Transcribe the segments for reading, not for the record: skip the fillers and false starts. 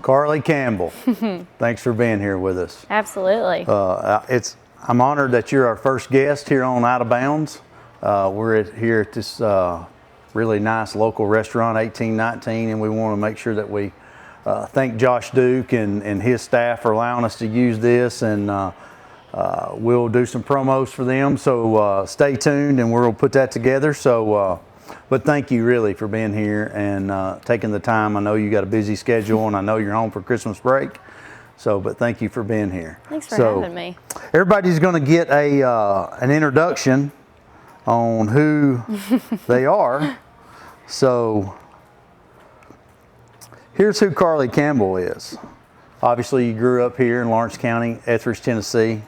Karlie Campbell, thanks for being here with us. Absolutely. I'm honored that you're our first guest here on Out of Bounds. We're here at this really nice local restaurant, 1819, and we want to make sure that we thank Josh Duke and his staff for allowing us to use this, and we'll do some promos for them. So stay tuned, and we'll put that together. So. But thank you really for being here and taking the time. I know you got a busy schedule and I know you're home for Christmas break. But thank you for being here. Thanks for having me. Everybody's going to get an introduction on who they are. So here's who Karlie Campbell is. Obviously you grew up here in Lawrence County, Etheridge, Tennessee.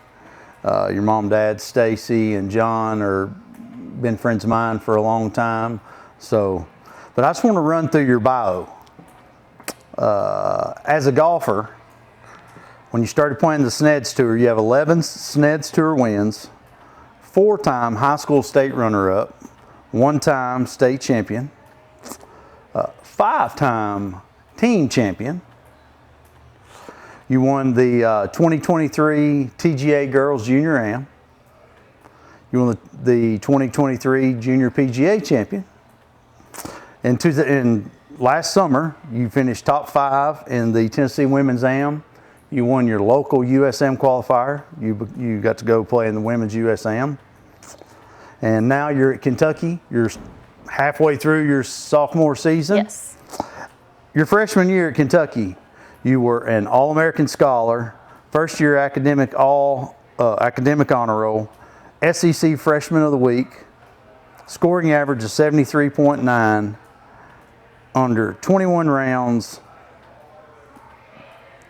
Your mom, dad, Stacy and John are been friends of mine for a long time. But I just want to run through your bio. As a golfer, when you started playing the SNEDS Tour, you have 11 SNEDS Tour wins, 4-time high school state runner-up, 1-time state champion, 5-time team champion. You won the 2023 TGA Girls Junior Am. You won the 2023 Junior PGA Champion. And last summer, you finished top 5 in the Tennessee Women's Am. You won your local USM qualifier. You got to go play in the Women's USM. And now you're at Kentucky. You're halfway through your sophomore season. Yes. Your freshman year at Kentucky, you were an All-American Scholar, first-year academic honor roll, SEC Freshman of the Week, scoring average of 73.9, under 21 rounds.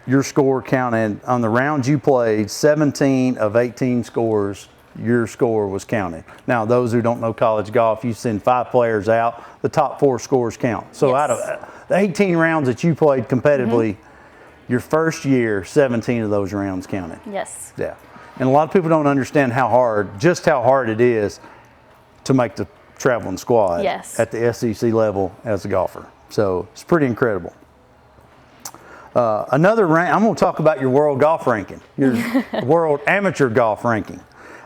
Your score counted on the rounds you played, 17 of 18 scores, your score was counted. Now, those who don't know college golf, you send 5 players out, the top 4 scores count. So out of the 18 rounds that you played competitively, your first year, 17 of those rounds counted. Yes. Yeah. And a lot of people don't understand just how hard it is to make the traveling squad at the SEC level as a golfer. So it's pretty incredible. I'm going to talk about your world golf ranking, your world amateur golf ranking.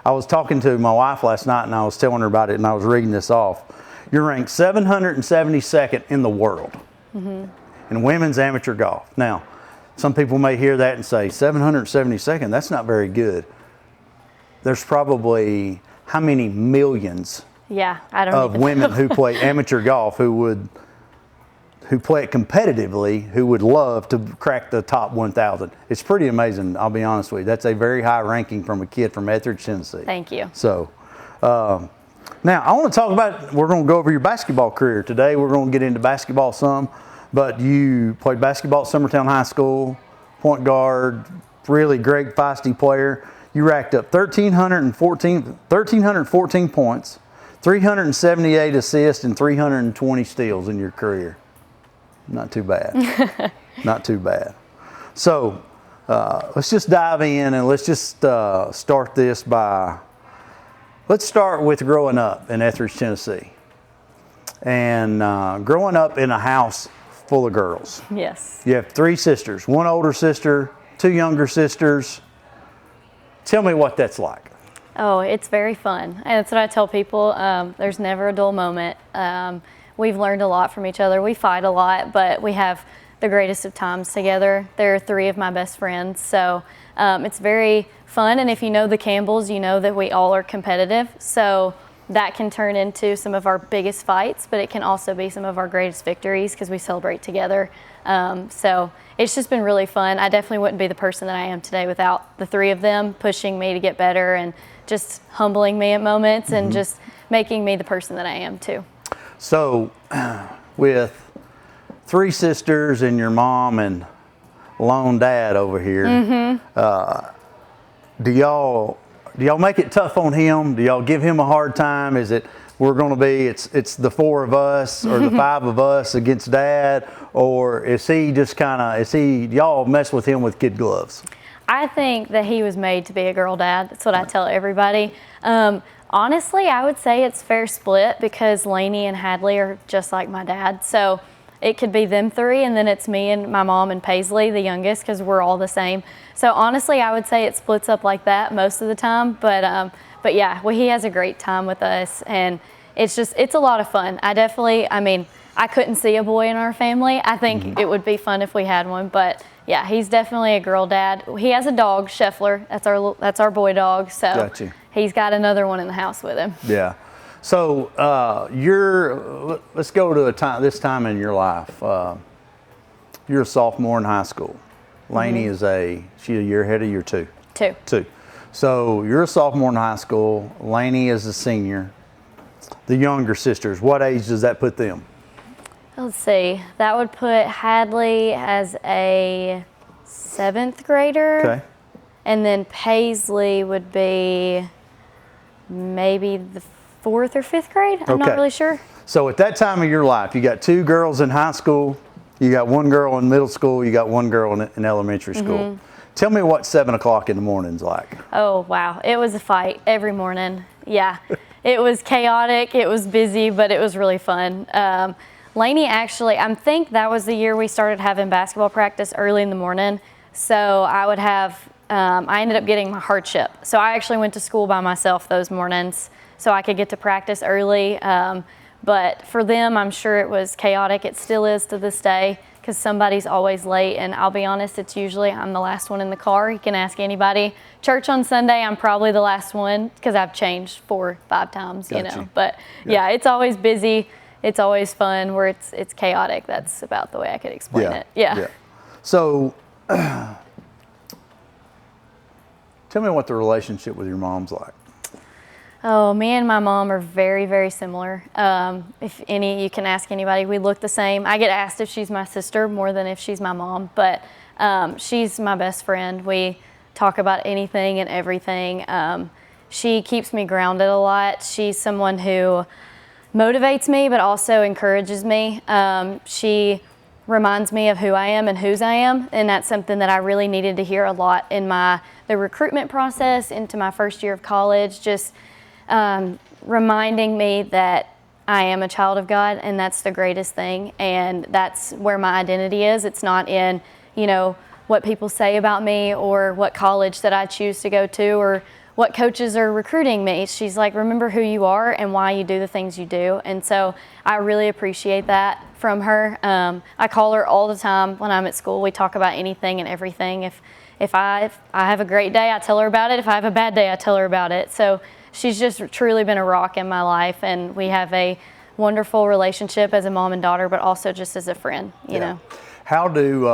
I was talking to my wife last night and I was telling her about it and I was reading this off. You're ranked 772nd in the world in women's amateur golf. Now, some people may hear that and say, 772nd, that's not very good. There's probably how many millions of women who play amateur golf who play it competitively, who would love to crack the top 1,000. It's pretty amazing, I'll be honest with you. That's a very high ranking from a kid from Etheridge, Tennessee. Thank you. So, now I want to talk about, we're going to go over your basketball career today. We're going to get into basketball some, but you played basketball at Summertown High School, point guard, really great feisty player. You racked up 1,314 points, 378 assists, and 320 steals in your career. Not too bad. Not too bad. So let's just dive in and let's just start this by, let's start with growing up in Etheridge, Tennessee. And growing up in a house full of girls. Yes. You have 3 sisters, 1 older sister, 2 younger sisters. Tell me what that's like. Oh, it's very fun. And that's what I tell people. There's never a dull moment. We've learned a lot from each other. We fight a lot, but we have the greatest of times together. There are 3 of my best friends. So it's very fun. And if you know the Campbells, you know that we all are competitive. So that can turn into some of our biggest fights, but it can also be some of our greatest victories because we celebrate together. So it's just been really fun. I definitely wouldn't be the person that I am today without the 3 of them pushing me to get better and just humbling me at moments and just making me the person that I am too. So with 3 sisters and your mom and lone dad over here, do y'all make it tough on him? Do y'all give him a hard time? Is it it's the 4 of us or the 5 of us against dad, or is he just y'all mess with him with kid gloves? I think that he was made to be a girl dad. That's what I tell everybody. Honestly, I would say it's fair split because Lainey and Hadley are just like my dad. So it could be them three, and then it's me and my mom and Paisley, the youngest, because we're all the same. So honestly, I would say it splits up like that most of the time. But yeah, well, he has a great time with us, and it's a lot of fun. I couldn't see a boy in our family. I think it would be fun if we had one, but yeah, he's definitely a girl dad. He has a dog, Scheffler. That's our boy dog. So Gotcha. He's got another one in the house with him. Yeah. So let's go to this time in your life. You're a sophomore in high school. Lainey is she a year ahead of you, or two? Two. So you're a sophomore in high school. Lainey is a senior. The younger sisters, what age does that put them? Let's see. That would put Hadley as a 7th grader. Okay. And then Paisley would be maybe the 4th or 5th grade. I'm not really sure. So at that time of your life, you got 2 girls in high school, you got 1 girl in middle school, you got 1 girl in elementary school. Tell me what 7 o'clock in the morning's like. Oh, wow. It was a fight every morning. Yeah. It was chaotic. It was busy, but it was really fun. Lainey actually, I think that was the year we started having basketball practice early in the morning. So I would have, I ended up getting my hardship. So I actually went to school by myself those mornings so I could get to practice early. But for them, I'm sure it was chaotic. It still is to this day, because somebody's always late. And I'll be honest, it's usually I'm the last one in the car. You can ask anybody. Church on Sunday, I'm probably the last one because I've changed 4 or 5 times, you know. But yeah, it's always busy. It's always fun where it's chaotic. That's about the way I could explain it. Yeah. So tell me what the relationship with your mom's like. Oh, me and my mom are very, very similar. You can ask anybody. We look the same. I get asked if she's my sister more than if she's my mom, but she's my best friend. We talk about anything and everything. She keeps me grounded a lot. She's someone who motivates me, but also encourages me. She reminds me of who I am and whose I am, and that's something that I really needed to hear a lot in the recruitment process into my first year of college. Just reminding me that I am a child of God, and that's the greatest thing, and that's where my identity is. It's not in, what people say about me or what college that I choose to go to or what coaches are recruiting me. She's like, remember who you are and why you do the things you do. And so I really appreciate that from her. I call her all the time when I'm at school. We talk about anything and everything. If I have a great day, I tell her about it. If I have a bad day, I tell her about it. So she's just truly been a rock in my life, and we have a wonderful relationship as a mom and daughter, but also just as a friend, you know. How do,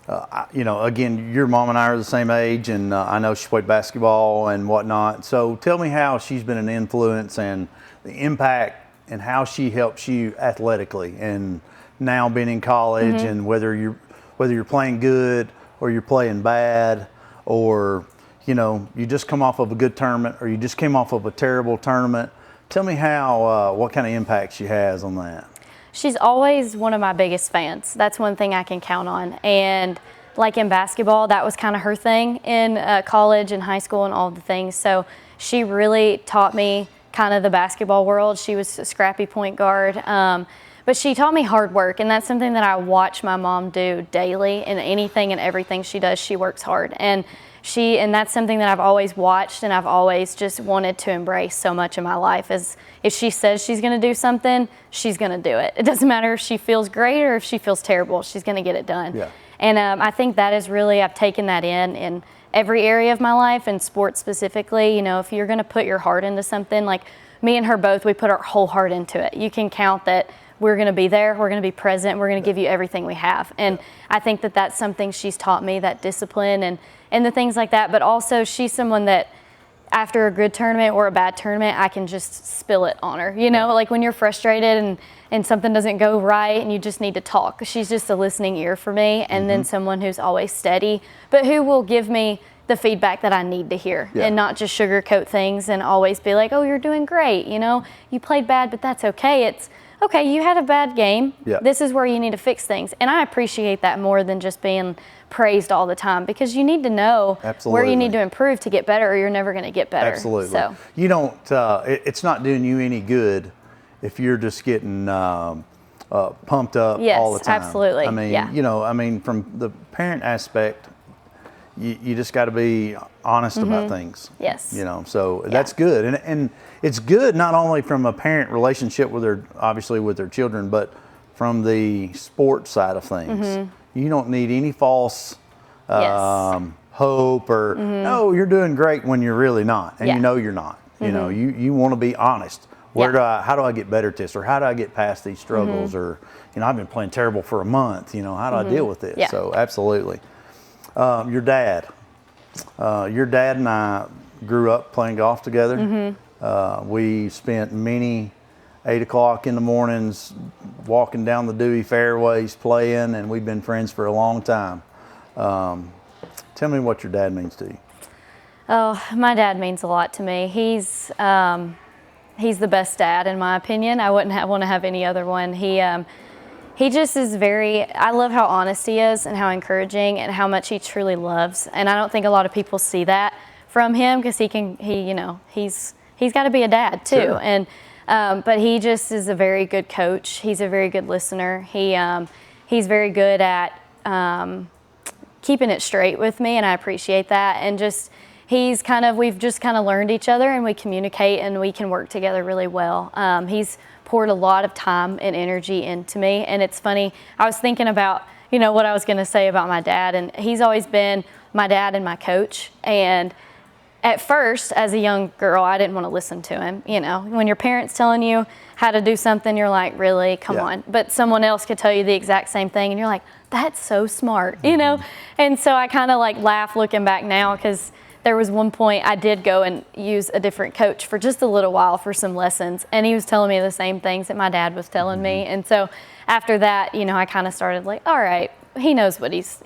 again, your mom and I are the same age, and I know she played basketball and whatnot. So tell me how she's been an influence and the impact and how she helps you athletically, and now being in college, and whether you're playing good or you're playing bad, or you just come off of a good tournament or you just came off of a terrible tournament. Tell me what kind of impact she has on that. She's always one of my biggest fans. That's one thing I can count on. And like in basketball, that was kind of her thing in college and high school and all the things. So she really taught me kind of the basketball world. She was a scrappy point guard. But she taught me hard work, and that's something that I watch my mom do daily. In anything and everything she does, she works hard. And that's something that I've always watched, and I've always just wanted to embrace so much in my life. Is if she says she's going to do something, she's going to do it. It doesn't matter if she feels great or if she feels terrible. She's going to get it done. Yeah. And I think that is really, I've taken that in every area of my life, and sports specifically. If you're going to put your heart into something, like me and her both, we put our whole heart into it. You can count that we're going to be there, we're going to be present, we're going to give you everything we have. And I think that that's something she's taught me, that discipline and the things like that. But also she's someone that after a good tournament or a bad tournament, I can just spill it on her. Like when you're frustrated and something doesn't go right and you just need to talk. She's just a listening ear for me, and then someone who's always steady, but who will give me the feedback that I need to hear, and not just sugarcoat things and always be like, oh, you're doing great. You played bad, but that's okay. It's okay, you had a bad game. Yeah. This is where you need to fix things. And I appreciate that more than just being praised all the time, because you need to know where you need to improve to get better, or you're never going to get better. Absolutely. So you don't, it's not doing you any good if you're just getting pumped up all the time. Absolutely. I mean, from the parent aspect, you just got to be honest about things. Yes. So that's good. And it's good not only from a parent relationship with their children, but from the sports side of things. You don't need any false hope or, no, you're doing great when you're really not. And you're not. You want to be honest. How do I get better at this? Or how do I get past these struggles? Or, I've been playing terrible for a month. How do I deal with this? So absolutely. Your dad and I grew up playing golf together. We spent many 8 o'clock in the mornings walking down the dewy fairways playing, and we've been friends for a long time. Tell me what your dad means to you. Oh, my dad means a lot to me. He's the best dad in my opinion. I wouldn't want to have any other one. He just is I love how honest he is and how encouraging and how much he truly loves. And I don't think a lot of people see that from him, because he's got to be a dad too. Sure. And but he just is a very good coach. He's a very good listener. He's very good at keeping it straight with me, and I appreciate that. And just we've just kind of learned each other, and we communicate and we can work together really well. He's poured a lot of time and energy into me, and it's funny, I was thinking about what I was going to say about my dad, and he's always been my dad and my coach. And at first, as a young girl, I didn't want to listen to him. When your parents telling you how to do something, you're like, really, come on. But someone else could tell you the exact same thing, and you're like, that's so smart, And so I kind of laugh looking back now, because there was one point I did go and use a different coach for just a little while for some lessons, and he was telling me the same things that my dad was telling me. And so after that, I kind of started all right, he knows what he's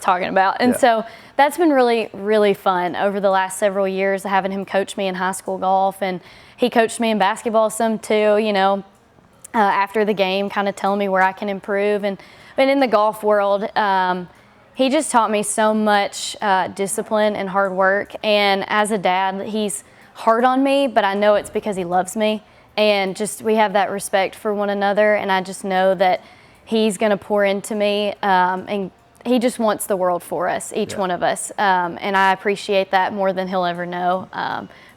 talking about. And so that's been really, really fun over the last several years, having him coach me in high school golf, and he coached me in basketball some too. After the game, kind of telling me where I can improve. And in the golf world, he just taught me so much discipline and hard work. And as a dad, he's hard on me, but I know it's because he loves me. And just we have that respect for one another. And I just know that he's going to pour into me. And he just wants the world for us, each one of us. And I appreciate that more than he'll ever know.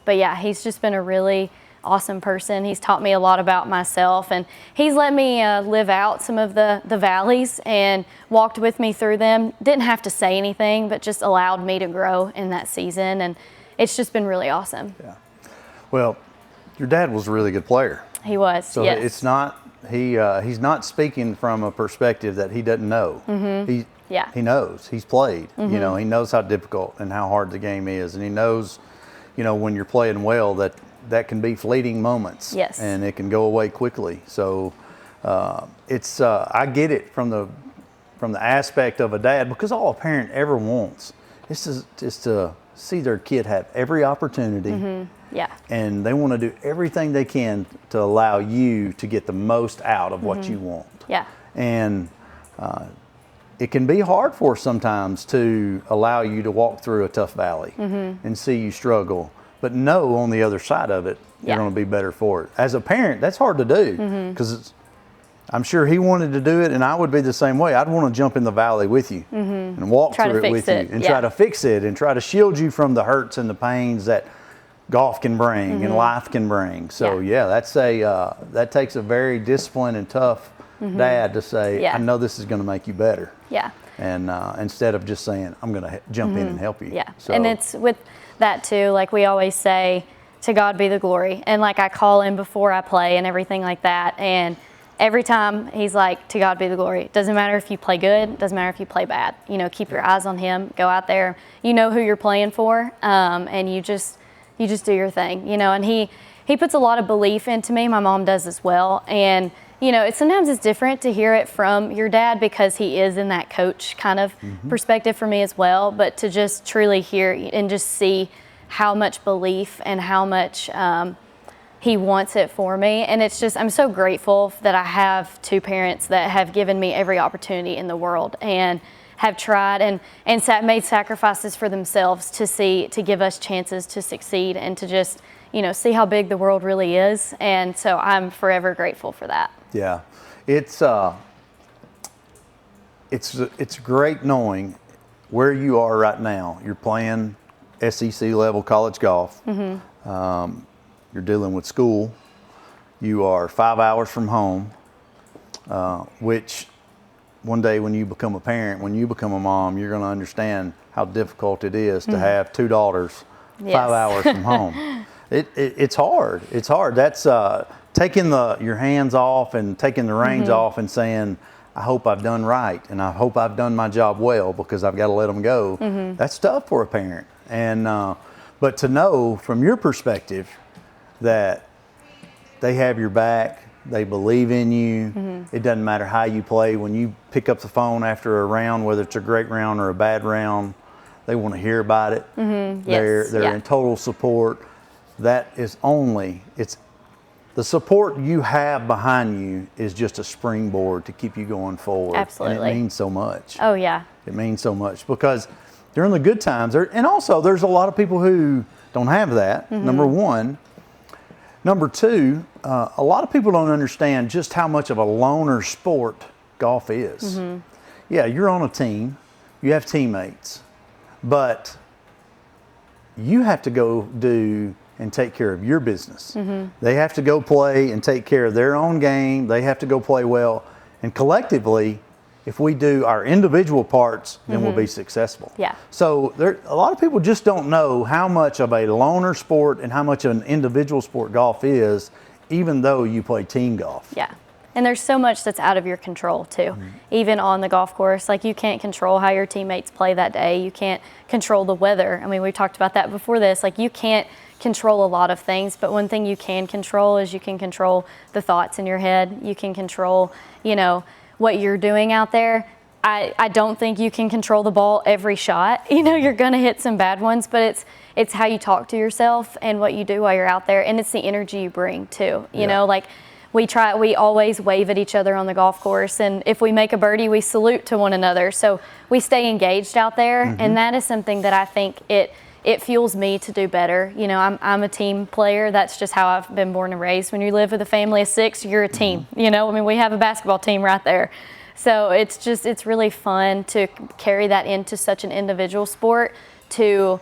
But yeah, he's just been a really awesome person. He's taught me a lot about myself, and he's let me live out some of the valleys and walked with me through them. Didn't have to say anything, but just allowed me to grow in that season, and it's just been really awesome. Yeah. Well, your dad was a really good player. He was. So yes. It's not he's not speaking from a perspective that he doesn't know. He knows. He's played. He knows how difficult and how hard the game is, and he knows, when you're playing well, that can be fleeting moments. Yes. And it can go away quickly. So it's I get it from the aspect of a dad, because all a parent ever wants is to see their kid have every opportunity. Yeah. And they want to do everything they can to allow you to get the most out of what you want. Yeah. And it can be hard for us sometimes to allow you to walk through a tough valley and see you struggle. But know on the other side of it, you're going to be better for it. As a parent, that's hard to do, because I'm sure he wanted to do it, and I would be the same way. I'd want to jump in the valley with you and walk through it with you and try to fix it and try to shield you from the hurts and the pains that golf can bring and life can bring. So that takes a very disciplined and tough dad to say, I know this is going to make you better. Yeah. And instead of just saying, I'm going to jump in and help you. Yeah. So. And it's with that too, like we always say, to God be the glory. And I call him before I play and everything like that. And every time he's like, to God be the glory. It doesn't matter if you play good, it doesn't matter if you play bad. Keep your eyes on him, go out there, who you're playing for, and you just do your thing, and he puts a lot of belief into me. My mom does as well. And sometimes it's different to hear it from your dad, because he is in that coach kind of perspective for me as well. But to just truly hear and just see how much belief and how much he wants it for me. And it's just, I'm so grateful that I have two parents that have given me every opportunity in the world and have tried and made sacrifices for themselves to give us chances to succeed and to just, see how big the world really is. And so I'm forever grateful for that. Yeah. it's great knowing where you are right now. You're playing SEC level college golf. You're dealing with school. You are 5 hours from home, which one day when you become a parent, when you become a mom, you're going to understand how difficult it is to have two daughters 5 hours from home. It's hard. It's hard. That's taking your hands off and taking the reins off and saying, I hope I've done right and I hope I've done my job well because I've got to let them go. That's tough for a parent. And but to know from your perspective that they have your back, they believe in you. It doesn't matter how you play. When you pick up the phone after a round, whether it's a great round or a bad round, they want to hear about it. They're in total support. That is it's the support you have behind you is just a springboard to keep you going forward. Absolutely. And it means so much. Oh, yeah. It means so much because during the good times, and also there's a lot of people who don't have that, number one. Number two, a lot of people don't understand just how much of a loner sport golf is. Yeah, you're on a team, you have teammates, but you have to go do and take care of your business. They have to go play and take care of their own game. They have to go play well. And collectively, if we do our individual parts, then we'll be successful. Yeah. So a lot of people just don't know how much of a loner sport and how much of an individual sport golf is, even though you play team golf. Yeah. And there's so much that's out of your control too. Even on the golf course, like you can't control how your teammates play that day. You can't control the weather. I mean, we talked about that before this. Like you can't control a lot of things, but one thing you can control is you can control the thoughts in your head. You can control, what you're doing out there. I don't think you can control the ball every shot. You're going to hit some bad ones, but it's how you talk to yourself and what you do while you're out there, and it's the energy you bring too. You know, like we always wave at each other on the golf course, and if we make a birdie, we salute to one another. So we stay engaged out there, and that is something that I think it fuels me to do better. I'm a team player. That's just how I've been born and raised. When you live with a family of 6, you're a team. We have a basketball team right there. So it's really fun to carry that into such an individual sport, to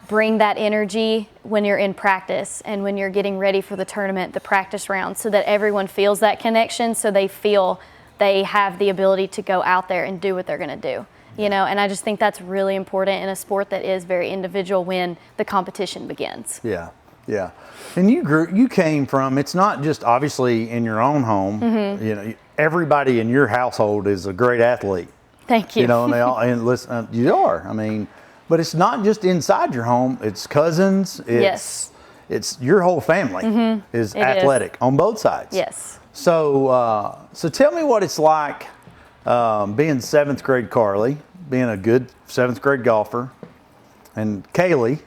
bring that energy when you're in practice and when you're getting ready for the tournament, the practice round, so that everyone feels that connection, so they feel they have the ability to go out there and do what they're going to do. And I just think that's really important in a sport that is very individual when the competition begins. Yeah. And you came from, it's not just obviously in your own home. Everybody in your household is a great athlete. Thank you. And they all, and listen, you are. But it's not just inside your home. It's cousins. It's your whole family is athletic on both sides. Yes. So tell me what it's like being 7th grade Karlie, being a good 7th grade golfer, and Kaylee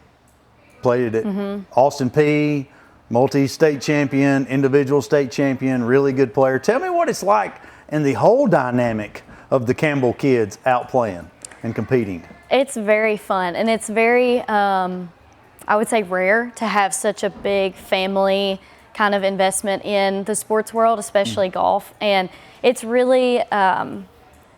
played at Austin Peay, multi-state champion, individual state champion, really good player. Tell me what it's like and the whole dynamic of the Campbell kids out playing and competing. It's very fun, and it's very, I would say, rare to have such a big family kind of investment in the sports world, especially golf. And it's really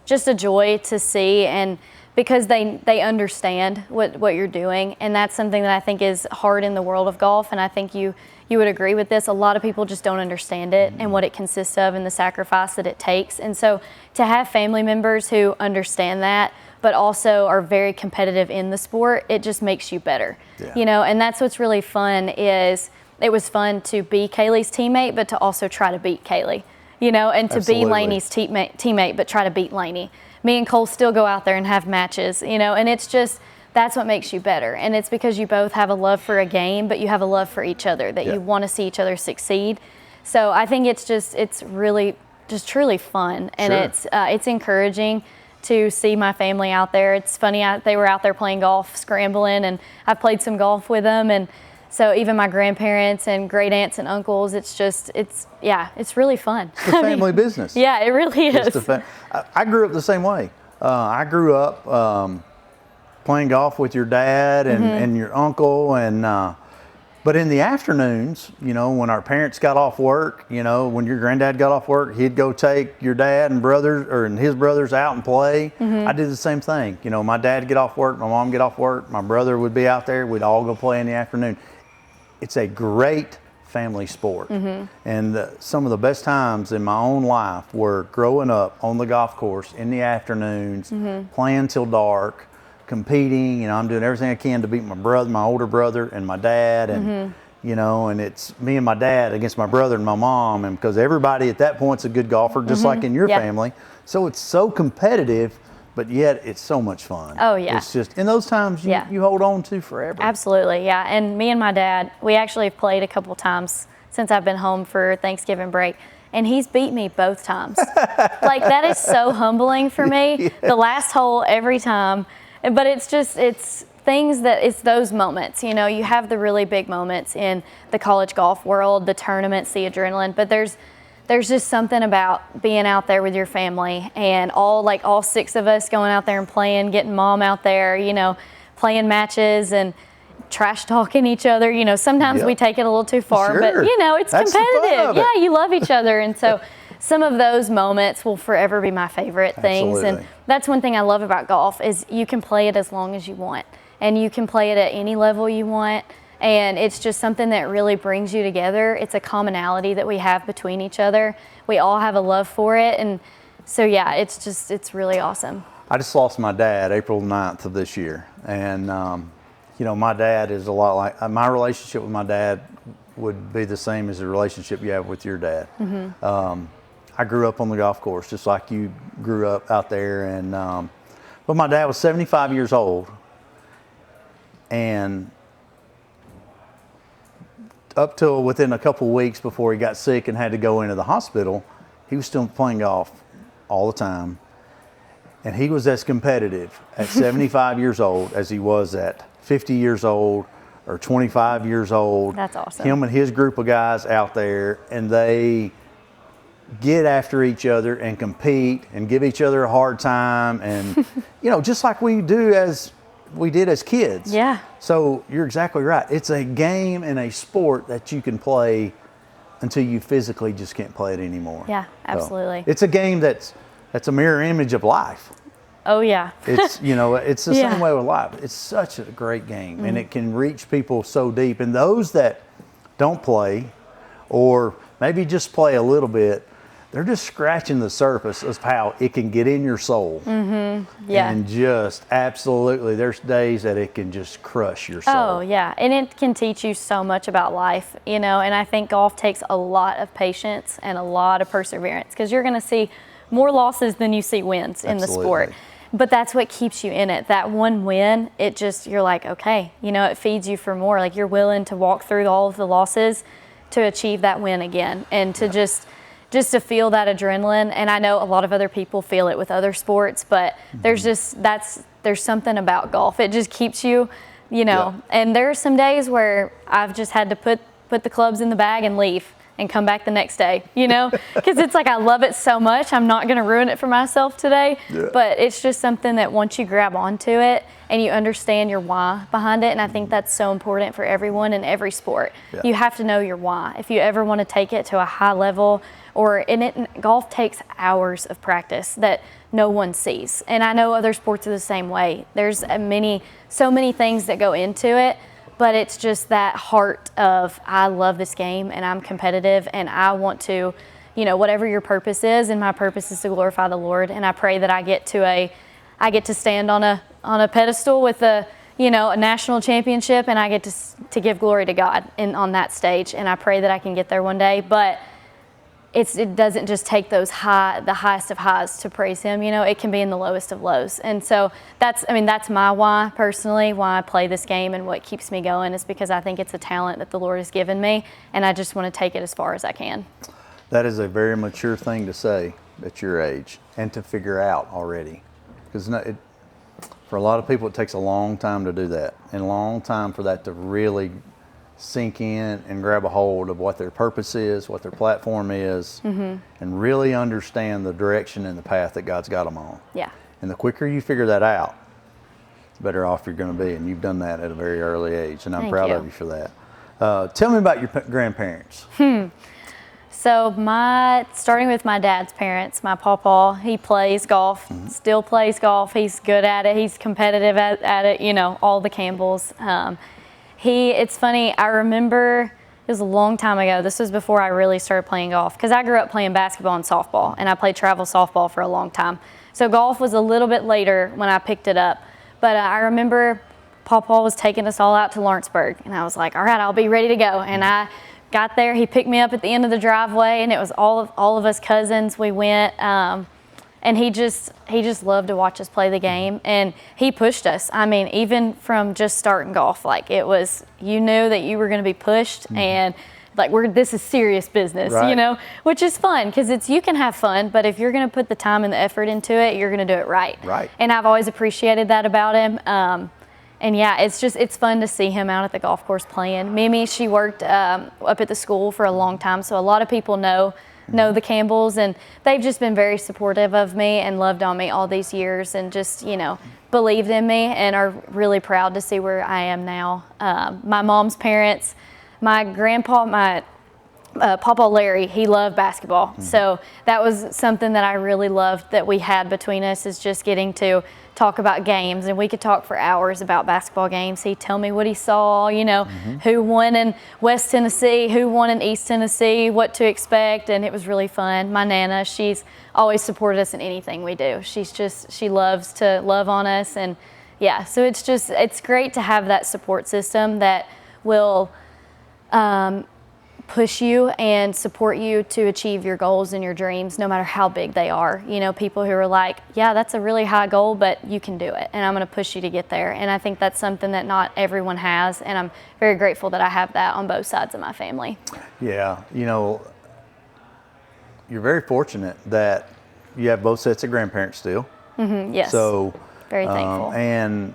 just a joy to see, and because they understand what you're doing, and that's something that I think is hard in the world of golf, and I think you would agree with this. A lot of people just don't understand it and what it consists of and the sacrifice that it takes. And so to have family members who understand that, but also are very competitive in the sport, it just makes you better. And that's what's really fun. Is it was fun to be Kaylee's teammate, but to also try to beat Kaylee. And to be Laney's teammate, but try to beat Laney. Me and Cole still go out there and have matches, and it's just, that's what makes you better. And it's because you both have a love for a game, but you have a love for each other, that you want to see each other succeed. So I think it's really just truly fun. And it's encouraging to see my family out there. It's funny, they were out there playing golf, scrambling, and I played some golf with them. And so even my grandparents and great aunts and uncles, it's really fun. It's a family business. Yeah, it really is. I grew up the same way. I grew up playing golf with your dad and your uncle, and But in the afternoons, when our parents got off work, when your granddad got off work, he'd go take your dad and brothers and his brothers out and play. I did the same thing. My dad would get off work, my mom would get off work, my brother would be out there. We'd all go play in the afternoon. It's a great family sport. And some of the best times in my own life were growing up on the golf course in the afternoons, playing till dark, competing. I'm doing everything I can to beat my older brother and my dad, and and it's me and my dad against my brother and my mom, and because everybody at that point's a good golfer, just like in your family. So it's so competitive, but yet it's so much fun. Oh yeah. It's just in those times you hold on to forever. Absolutely, yeah. And me and my dad, we actually have played a couple times since I've been home for Thanksgiving break. And he's beat me both times. Like, that is so humbling for me. Yes. The last hole every time. But it's those moments, you have the really big moments in the college golf world, the tournaments, the adrenaline, but there's just something about being out there with your family and all 6 of us going out there and playing, getting mom out there, playing matches and trash talking each other. Sometimes we take it a little too far, but it's That's competitive. Yeah, you love each other. And so some of those moments will forever be my favorite things. Absolutely. And that's one thing I love about golf is you can play it as long as you want, and you can play it at any level you want. And it's just something that really brings you together. It's a commonality that we have between each other. We all have a love for it. And so, yeah, it's really awesome. I just lost my dad April 9th of this year. And, my dad is a lot like, my relationship with my dad would be the same as the relationship you have with your dad. I grew up on the golf course just like you grew up out there. And, but my dad was 75 years old. And up till within a couple weeks before he got sick and had to go into the hospital, he was still playing golf all the time. And he was as competitive at 75 years old as he was at 50 years old or 25 years old. That's awesome. Him and his group of guys out there, and they get after each other and compete and give each other a hard time, and just like we did as kids. Yeah. So you're exactly right. It's a game and a sport that you can play until you physically just can't play it anymore. Yeah, absolutely. So it's a game that's a mirror image of life. Oh yeah. It's it's the same way with life. It's such a great game, and it can reach people so deep. And those that don't play, or maybe just play a little bit, they're just scratching the surface of how it can get in your soul. Yeah. And just absolutely, there's days that it can just crush your soul. Oh yeah, and it can teach you so much about life, and I think golf takes a lot of patience and a lot of perseverance, because you're going to see more losses than you see wins in the sport. But that's what keeps you in it. That one win, you're like, okay, it feeds you for more. Like, you're willing to walk through all of the losses to achieve that win again, and to just to feel that adrenaline. And I know a lot of other people feel it with other sports, but there's something about golf. It just keeps you, and there are some days where I've just had to put the clubs in the bag and leave and come back the next day, because it's like, I love it so much. I'm not going to ruin it for myself today. Yeah. But it's just something that once you grab onto it and you understand your why behind it, and I think that's so important for everyone in every sport. Yeah. You have to know your why. If you ever want to take it to a high level, golf takes hours of practice that no one sees. And I know other sports are the same way. There's so many things that go into it. But it's just that heart of, I love this game and I'm competitive and I want to, whatever your purpose is, and my purpose is to glorify the Lord. And I pray that I get to stand on a pedestal with a national championship, and I get to give glory to God on that stage. And I pray that I can get there one day. But it doesn't just take the highest of highs to praise Him. It can be in the lowest of lows. And so that's my why personally, why I play this game, and what keeps me going is because I think it's a talent that the Lord has given me, and I just want to take it as far as I can. That is a very mature thing to say at your age and to figure out already. Because for a lot of people, it takes a long time to do that, and a long time for that to really sink in and grab a hold of what their purpose is, what their platform is, and really understand the direction and the path that God's got them on. Yeah. And the quicker you figure that out, the better off you're going to be. And you've done that at a very early age, and I'm proud of you for that. Tell me about your grandparents. So starting with my dad's parents, my pawpaw, he plays golf, still plays golf. He's good at it. He's competitive at it, you know, all the Campbells. It's funny, I remember it was a long time ago. This was before I really started playing golf because I grew up playing basketball and softball, and I played travel softball for a long time. So golf was a little bit later when I picked it up. But I remember Pawpaw was taking us all out to Lawrenceburg, and I was like, all right, I'll be ready to go. And I got there. He picked me up at the end of the driveway, and it was all of us cousins. We went, and he just loved to watch us play the game, and he pushed us. I mean, even from just starting golf, like it was, you knew that you were going to be pushed, and like this is serious business, right. You know, which is fun because you can have fun, but if you're going to put the time and the effort into it, you're going to do it right. Right. And I've always appreciated that about him. And yeah, it's fun to see him out at the golf course playing. Mimi, she worked up at the school for a long time, so a lot of people know the Campbells, and they've just been very supportive of me and loved on me all these years, and just, you know, believed in me and are really proud to see where I am now. My mom's parents, my grandpa, Papa Larry, he loved basketball. So that was something that I really loved that we had between us, is just getting to talk about games, and we could talk for hours about basketball games. He'd tell me what he saw, you know, who won in West Tennessee, who won in East Tennessee, what to expect, and it was really fun. My Nana, she's always supported us in anything we do. She loves to love on us, and yeah, so it's great to have that support system that will push you and support you to achieve your goals and your dreams, no matter how big they are. You know, people who are like, yeah, that's a really high goal, but you can do it, and I'm going to push you to get there. And I think that's something that not everyone has, and I'm very grateful that I have that on both sides of my family. Yeah, you know, you're very fortunate that you have both sets of grandparents still. Yes. So very thankful. And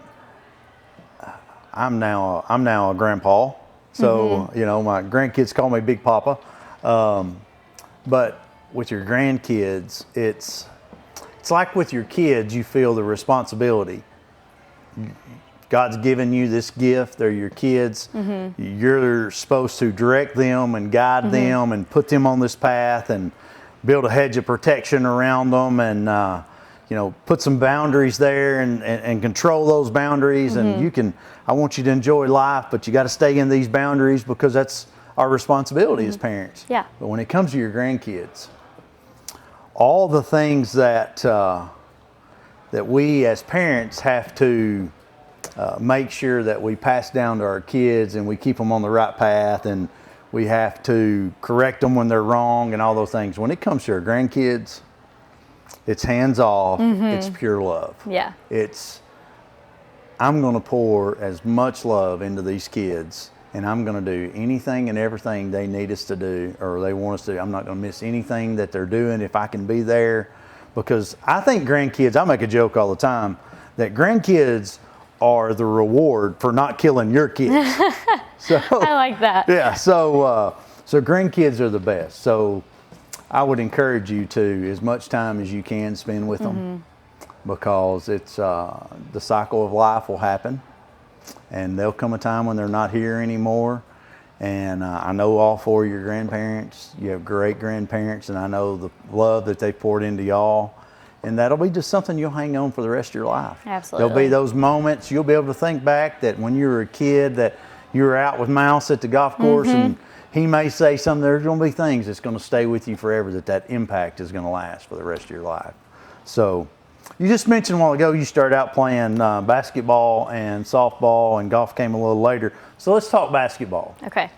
I'm now a grandpa. So, you know, my grandkids call me Big Papa. But with your grandkids, it's like with your kids, you feel the responsibility. God's given you this gift. They're your kids. You're supposed to direct them and guide them and put them on this path and build a hedge of protection around them, and you know, put some boundaries there and control those boundaries. And I want you to enjoy life, but you got to stay in these boundaries because that's our responsibility as parents. Yeah. But when it comes to your grandkids, all the things that we as parents have to make sure that we pass down to our kids, and we keep them on the right path, and we have to correct them when they're wrong and all those things. When it comes to our grandkids, it's hands off. It's pure love. Yeah. I'm going to pour as much love into these kids, and I'm going to do anything and everything they need us to do, or they want us to do. I'm not going to miss anything that they're doing if I can be there, because I think grandkids, I make a joke all the time, that grandkids are the reward for not killing your kids. So I like that. Yeah. So grandkids are the best. So I would encourage you to, as much time as you can, spend with them, because it's the cycle of life will happen, and there'll come a time when they're not here anymore. And I know all four of your grandparents. You have great grandparents, and I know the love that they poured into y'all. And that'll be just something you'll hang on for the rest of your life. Absolutely. There'll be those moments you'll be able to think back that when you were a kid, that you were out with Mouse at the golf course, and he may say something. There's going to be things that's going to stay with you forever, that impact is going to last for the rest of your life. So you just mentioned a while ago you started out playing basketball and softball, and golf came a little later. So let's talk basketball. Okay.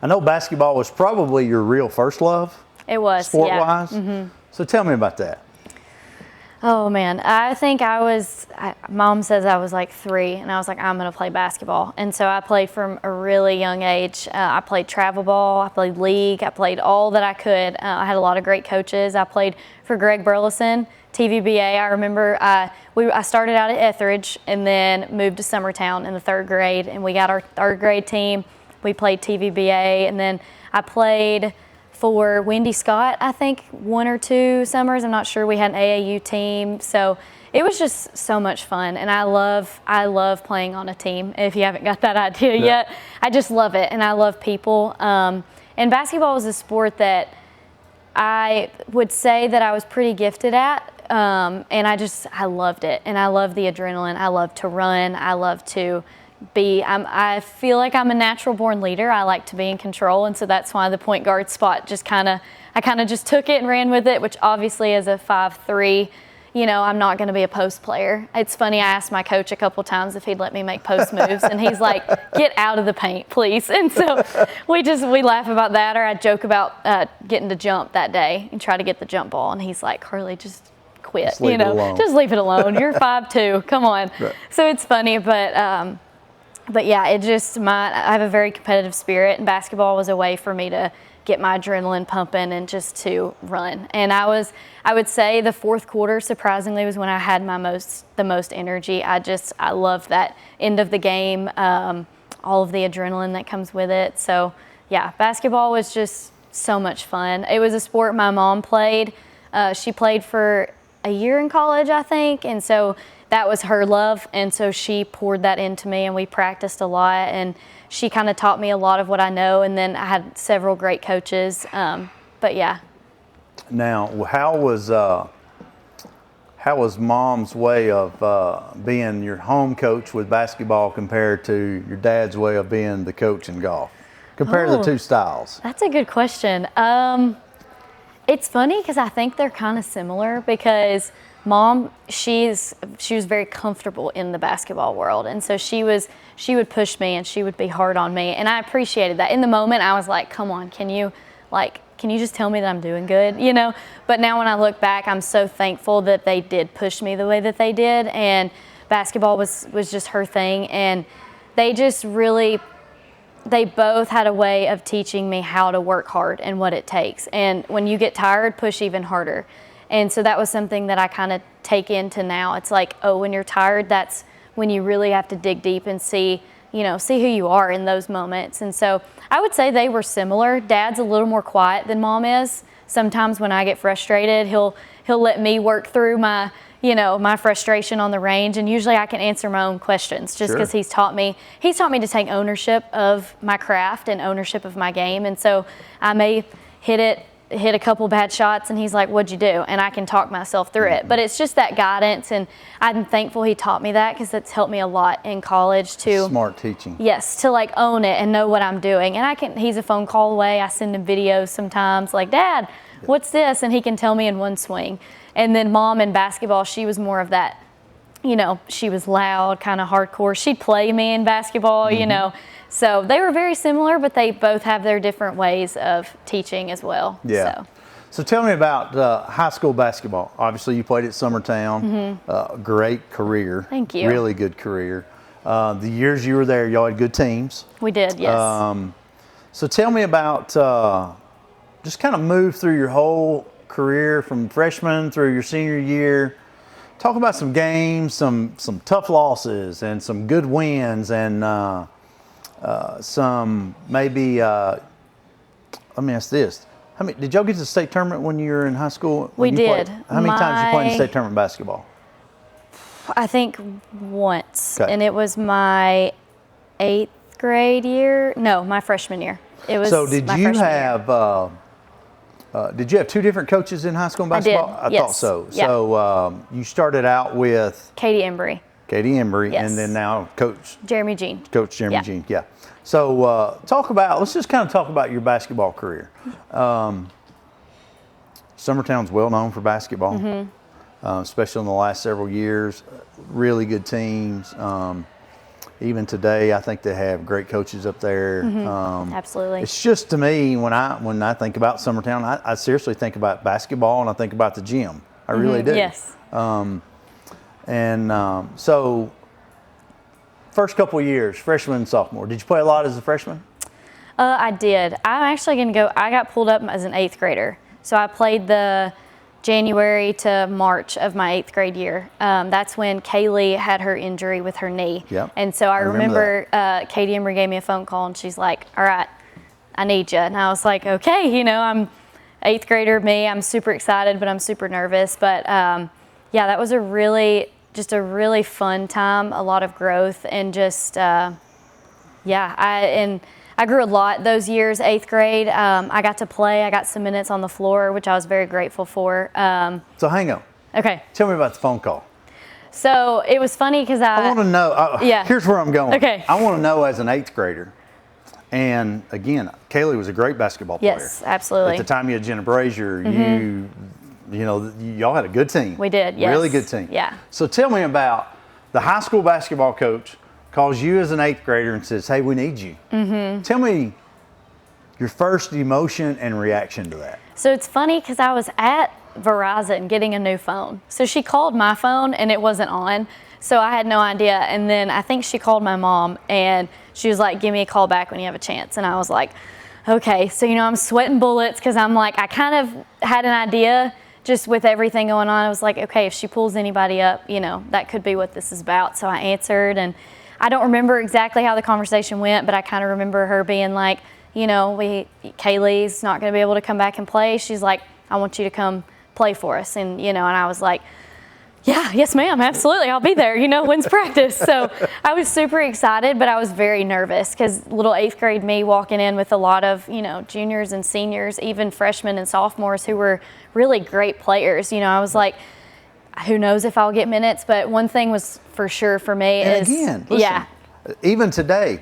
I know basketball was probably your real first love. It was, sport-wise. Yeah. So tell me about that. Oh man, I think Mom says I was like 3, and I was like, I'm going to play basketball. And so I played from a really young age. I played travel ball, I played league, I played all that I could. I had a lot of great coaches. I played for Greg Burleson, TVBA. I remember I started out at Etheridge and then moved to Summertown in the 3rd grade, and we got our 3rd grade team. We played TVBA, and then I played for Wendy Scott, I think 1 or 2 summers. I'm not sure. We had an AAU team. So it was just so much fun, and I love playing on a team. If you haven't got that idea yet, I just love it, and I love people. And basketball was a sport that I would say that I was pretty gifted at, and I loved it, and I love the adrenaline. I love to run. I love to I feel like I'm a natural born leader. I like to be in control, and so that's why the point guard spot I kind of just took it and ran with it, which obviously as a 5'3", I'm not going to be a post player. It's funny, I asked my coach a couple times if he'd let me make post moves, and he's like, get out of the paint, please. And so we laugh about that, or I joke about getting to jump that day and try to get the jump ball, and he's like, Karlie, just quit, just leave it alone. You're 5'2", come on. Right. So it's funny, but yeah, I have a very competitive spirit, and basketball was a way for me to get my adrenaline pumping and just to run. And I would say the fourth quarter, surprisingly, was when I had the most energy. I loved that end of the game, all of the adrenaline that comes with it. So yeah, basketball was just so much fun. It was a sport my mom played. She played for a year in college, I think, and so that was her love, and so she poured that into me, and we practiced a lot, and she kind of taught me a lot of what I know, and then I had several great coaches, but yeah. Now, how was Mom's way of being your home coach with basketball compared to your dad's way of being the coach in golf? Compare the two styles. That's a good question. It's funny because I think they're kind of similar, because Mom, she was very comfortable in the basketball world, and so she would push me and she would be hard on me, and I appreciated that. In the moment, I was like, come on, can you just tell me that I'm doing good, But now when I look back, I'm so thankful that they did push me the way that they did, and basketball was just her thing, and they both had a way of teaching me how to work hard and what it takes, and when you get tired, push even harder. And so that was something that I kind of take into now. It's like, when you're tired, that's when you really have to dig deep and see who you are in those moments. And so I would say they were similar. Dad's a little more quiet than Mom is. Sometimes when I get frustrated, he'll let me work through my frustration on the range, and usually I can answer my own questions just because he's taught me to take ownership of my craft and ownership of my game. And so I may hit a couple bad shots, and he's like, what'd you do? And I can talk myself through it. But it's just that guidance, and I'm thankful he taught me that, because it's helped me a lot in college to smart teaching. Yes, to own it and know what I'm doing. And he's a phone call away. I send him videos sometimes like, Dad, what's this? And he can tell me in one swing. And then Mom in basketball, she was more of that, she was loud, kind of hardcore. She'd play me in basketball, So they were very similar, but they both have their different ways of teaching as well. Yeah. So tell me about high school basketball. Obviously, you played at Summertown. Great career. Thank you. Really good career. The years you were there, y'all had good teams. We did, yes. So tell me about just kind of move through your whole career from freshman through your senior year. Talk about some games, some tough losses, and some good wins, and some maybe. Let me ask this: did y'all get to the state tournament when you were in high school? We did. How many times did you play in the state tournament basketball? I think once, and it was my 8th grade year. No, my freshman year. It was. So did you have? Did you have two different coaches in high school in basketball? I did. I thought so. Yeah. So you started out with Katie Embry. Yes. And then now Coach Jeremy Jean. Coach Jeremy Jean, yeah. So let's just kind of talk about your basketball career. Summertown's well known for basketball, especially in the last several years. Really good teams. Even today, I think they have great coaches up there. Absolutely. It's just, to me, when I think about Summertown, I seriously think about basketball, and I think about the gym. I really do. Yes. So first couple of years, freshman and sophomore, did you play a lot as a freshman? I did. I'm actually going to go, I got pulled up as an 8th grader. So I played the January to March of my 8th grade year. That's when Kaylee had her injury with her knee. Yep. And so I remember Katie Embry gave me a phone call, and she's like, all right, I need you. And I was like, okay, I'm 8th grader me. I'm super excited, but I'm super nervous. But Yeah, that was just a really fun time, a lot of growth, and just, I grew a lot those years, 8th grade. I got to play. I got some minutes on the floor, which I was very grateful for. So hang on. Okay. Tell me about the phone call. So it was funny because I want to know. Here's where I'm going. Okay. I want to know as an 8th grader, and again, Kaylee was a great basketball player. Yes, absolutely. At the time you had Jenna Brazier, y'all had a good team. We did, yes. Really good team. Yeah. So tell me about the high school basketball coach calls you as an 8th grader and says, hey, we need you. Tell me your first emotion and reaction to that. So it's funny because I was at Verizon getting a new phone. So she called my phone and it wasn't on. So I had no idea. And then I think she called my mom and she was like, give me a call back when you have a chance. And I was like, okay. So, I'm sweating bullets because I'm like, I kind of had an idea just with everything going on. I was like, okay, if she pulls anybody up, that could be what this is about. So I answered, and I don't remember exactly how the conversation went, but I kind of remember her being like, Kaylee's not going to be able to come back and play. She's like, I want you to come play for us. And, and I was like, yeah, yes, ma'am, absolutely. I'll be there. When's practice? So I was super excited, but I was very nervous because little 8th grade me walking in with a lot of, juniors and seniors, even freshmen and sophomores who were really great players. I was like, who knows if I'll get minutes, but one thing was for sure for me and again, listen, even today,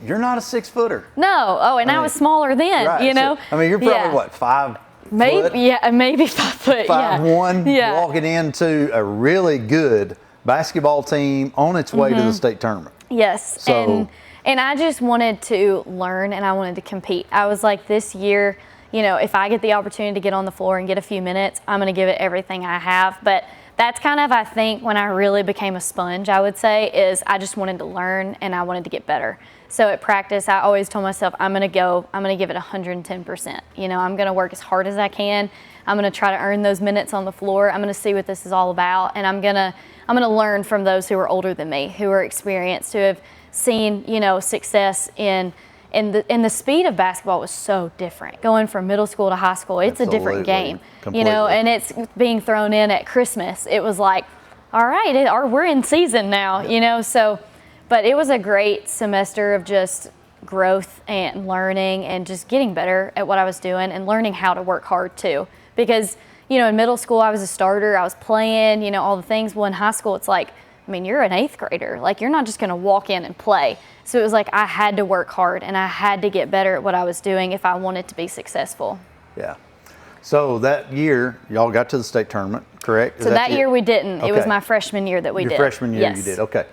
you're not a 6-footer. No. Oh, and I was smaller then, right. So, you're probably what, 5 maybe foot? Yeah, maybe 5 foot. 5'1", walking into a really good basketball team on its way to the state tournament. Yes. So, and I just wanted to learn and I wanted to compete. I was like, this year, if I get the opportunity to get on the floor and get a few minutes, I'm going to give it everything I have. But that's kind of, I think, when I really became a sponge, I would say, is I just wanted to learn and I wanted to get better. So at practice, I always told myself, I'm going to give it 110%. I'm going to work as hard as I can. I'm going to try to earn those minutes on the floor. I'm going to see what this is all about. And I'm going to learn from those who are older than me, who are experienced, who have seen, success in the speed of basketball was so different. Going from middle school to high school, it's a different game, completely. And it's being thrown in at Christmas. It was like, all right, we're in season now, so. But it was a great semester of just growth and learning and just getting better at what I was doing and learning how to work hard too. Because, in middle school, I was a starter, I was playing, all the things. Well, in high school, it's like, you're an 8th grader. Like, you're not just going to walk in and play. So it was like I had to work hard and I had to get better at what I was doing if I wanted to be successful. Yeah. So that year, y'all got to the state tournament, correct? So that year we didn't. Okay. It was my freshman year that we did. Your freshman year yes. you did, okay.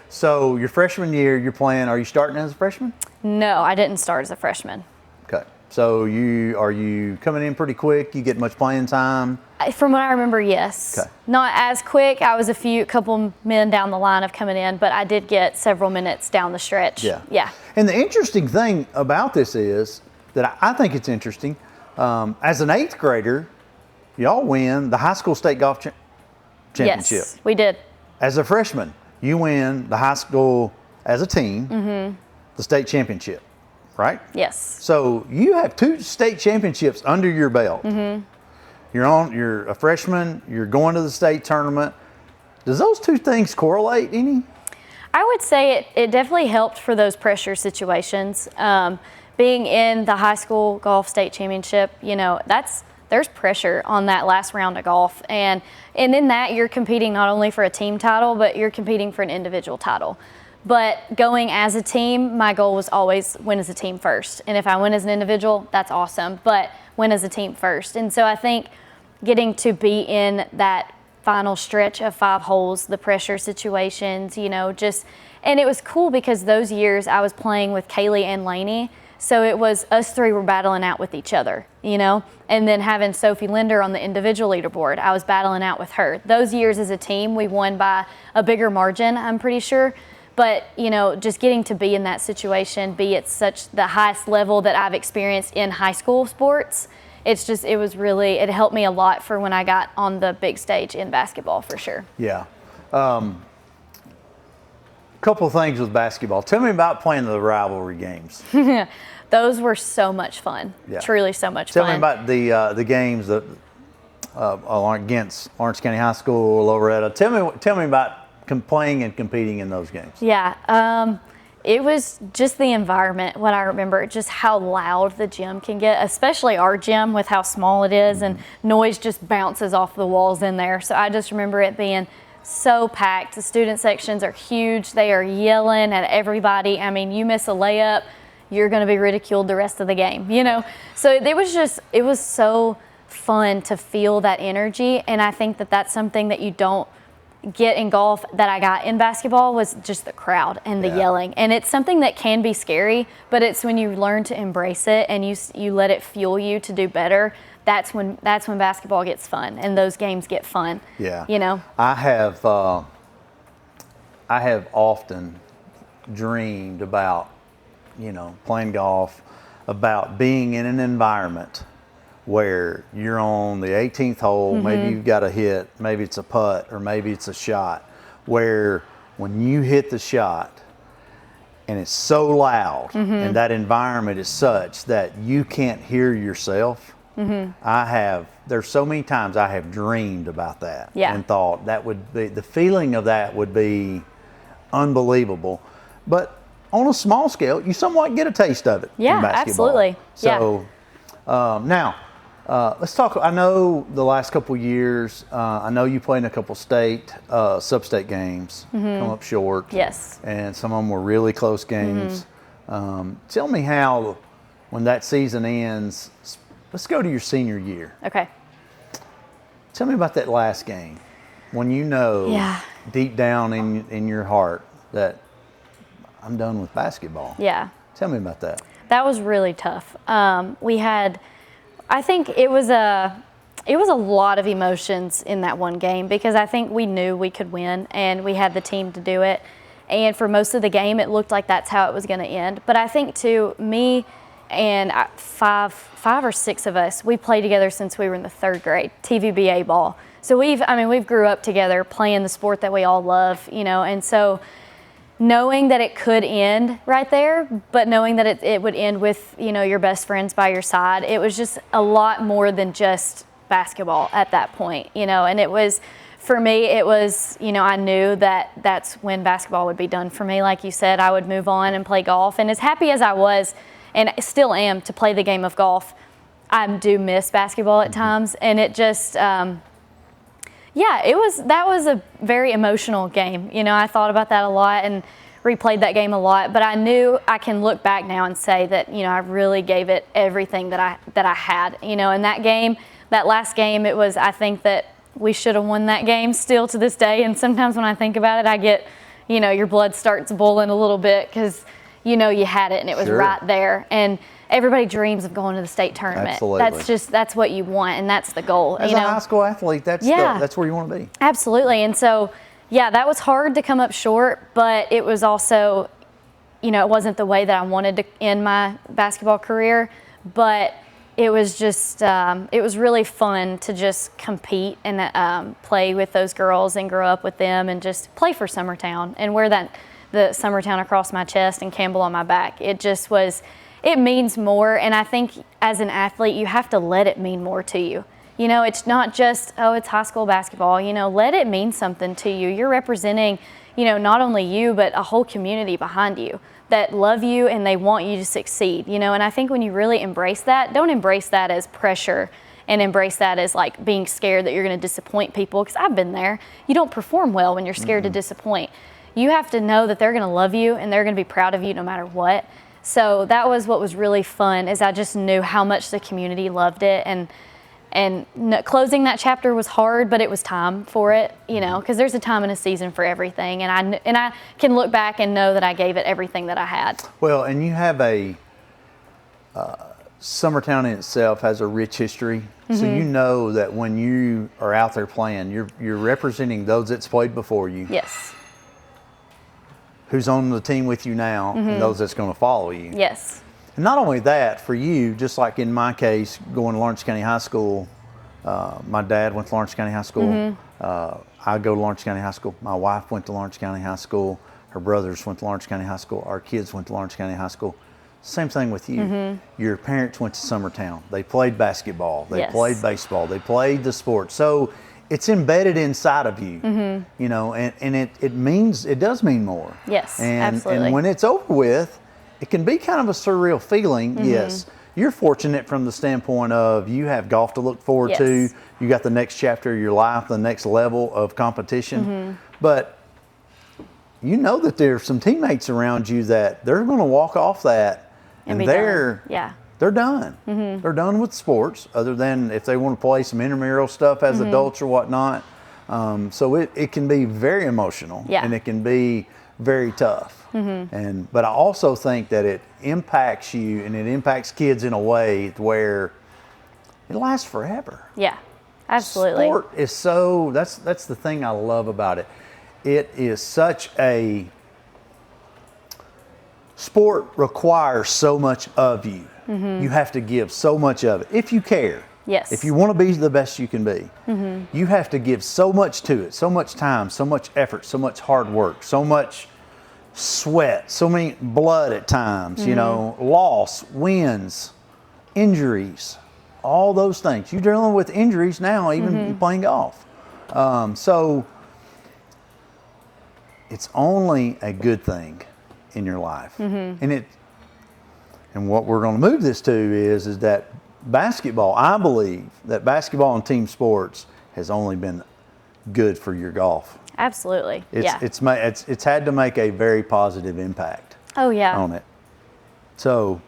So your freshman year, you're playing, are you starting as a freshman? No, I didn't start as a freshman. Okay. So are you coming in pretty quick? You get much playing time? From what I remember, yes. Okay. Not as quick. I was a couple men down the line of coming in, but I did get several minutes down the stretch. Yeah. And the interesting thing about this is that I think it's interesting. As an 8th grader, y'all win the high school state golf championship. Yes, we did. As a freshman, you win the high school as a team, the state championship, right? Yes. So you have 2 state championships under your belt. You're a freshman, you're going to the state tournament. Does those 2 things correlate any? I would say it definitely helped for those pressure situations. Being in the high school golf state championship, there's pressure on that last round of golf. And in that, you're competing not only for a team title, but you're competing for an individual title. But going as a team, my goal was always win as a team first. And if I win as an individual, that's awesome, but win as a team first. And so I think getting to be in that final stretch of 5 holes, the pressure situations, and it was cool because those years I was playing with Kaylee and Lainey. So it was us 3 were battling out with each other, and then having Sophie Linder on the individual leaderboard, I was battling out with her. Those years as a team, we won by a bigger margin, I'm pretty sure. But, just getting to be in that situation, be at such the highest level that I've experienced in high school sports, it helped me a lot for when I got on the big stage in basketball, for sure. Yeah. Couple of things with basketball. Tell me about playing the rivalry games. Those were so much fun. Yeah. Truly so much fun. Tell me about the games against Lawrence County High School, Loretta. Tell me about playing and competing in those games. Yeah, it was just the environment. What I remember, just how loud the gym can get, especially our gym with how small it is, and noise just bounces off the walls in there. So I just remember it being so packed. The student sections are huge. They are yelling at everybody. I mean, you miss a layup, you're going to be ridiculed the rest of the game, you know? So it was so fun to feel that energy. And I think that that's something that you don't get in golf that I got in basketball, was just the crowd and the yelling. And it's something that can be scary, but it's when you learn to embrace it and you let it fuel you to do better. That's when basketball gets fun and those games get fun. Yeah. You know? I have often dreamed about, playing golf, about being in an environment where you're on the 18th hole, maybe you've got a hit, maybe it's a putt, or maybe it's a shot, where when you hit the shot and it's so loud and that environment is such that you can't hear yourself. There's so many times I have dreamed about that and thought that would be, the feeling of that would be unbelievable. But on a small scale, you somewhat get a taste of it in basketball. Absolutely. So now, let's talk. I know the last couple years, I know you played in a couple state, sub-state games, come up short. Yes. And some of them were really close games. Tell me how, when that season ends, let's go to your senior year. Okay. Tell me about that last game, when deep down in your heart that I'm done with basketball. Yeah. Tell me about that. That was really tough. I think it was a lot of emotions in that one game, because I think we knew we could win and we had the team to do it. And for most of the game, it looked like that's how it was going to end. But I think too, me and five or six of us, we played together since we were in the 3rd grade, TVBA ball. So we've grew up together playing the sport that we all love, and so knowing that it could end right there, but knowing that it would end with, your best friends by your side, it was just a lot more than just basketball at that point, and it was, for me, it was, I knew that that's when basketball would be done for me. Like you said, I would move on and play golf. And as happy as I was, and still am, to play the game of golf, I do miss basketball at times. And it just, that was a very emotional game. I thought about that a lot and replayed that game a lot. But I knew I can look back now and say that, I really gave it everything that I had. In that game, that last game, it was, I think that we should have won that game still to this day. And sometimes when I think about it, I get, your blood starts boiling a little bit, because you had it and it was right there. And everybody dreams of going to the state tournament. Absolutely. That's what you want, and that's the goal. As a high school athlete, that's where you want to be. Absolutely. And so, that was hard to come up short, but it was also, it wasn't the way that I wanted to end my basketball career, but it was just, it was really fun to just compete and play with those girls and grow up with them and just play for Summertown and wear the Summertown across my chest and Campbell on my back. It just was, it means more. And I think as an athlete, you have to let it mean more to you. It's not just, it's high school basketball. Let it mean something to you. You're representing, not only you, but a whole community behind you that love you and they want you to succeed. And I think when you really embrace that, don't embrace that as pressure and embrace that as like being scared that you're going to disappoint people, because I've been there. You don't perform well when you're scared to disappoint. You have to know that they're going to love you and they're going to be proud of you no matter what. So that was what was really fun, is I just knew how much the community loved it. And closing that chapter was hard, but it was time for it, because there's a time and a season for everything. And I can look back and know that I gave it everything that I had. Well, and you have Summertown in itself has a rich history. So you know that when you are out there playing, you're representing those that's played before you. Yes. Who's on the team with you now, and those that's going to follow you. Yes. And not only that, for you, just like in my case, going to Lawrence County High School, my dad went to Lawrence County High School. I go to Lawrence County High School. My wife went to Lawrence County High School. Her brothers went to Lawrence County High School. Our kids went to Lawrence County High School. Same thing with you. Your parents went to Summertown. They played basketball. They played baseball. They played the sport. So it's embedded inside of you, you know, and it does mean more. Yes, absolutely. And when it's over with, it can be kind of a surreal feeling. Yes, you're fortunate from the standpoint of you have golf to look forward to. You got the next chapter of your life, the next level of competition. But you know that there's some teammates around you that they're going to walk off that and they're done. They're done with sports, other than if they want to play some intramural stuff as adults or whatnot. So it can be very emotional and it can be very tough. But I also think that it impacts you and it impacts kids in a way where it lasts forever. Yeah, absolutely. Sport is so, that's the thing I love about it. It is such a, sport requires so much of you. You have to give so much of it if you care. Yes. If you want to be the best you can be, you have to give so much to it, so much time, so much effort, so much hard work, so much sweat, so many blood at times, you know, loss, wins, injuries, all those things. You're dealing with injuries now, even playing golf. So it's only a good thing in your life. And what we're going to move this to is that basketball, I believe that basketball and team sports has only been good for your golf. Absolutely. It's had to make a very positive impact. Oh, yeah. On it. So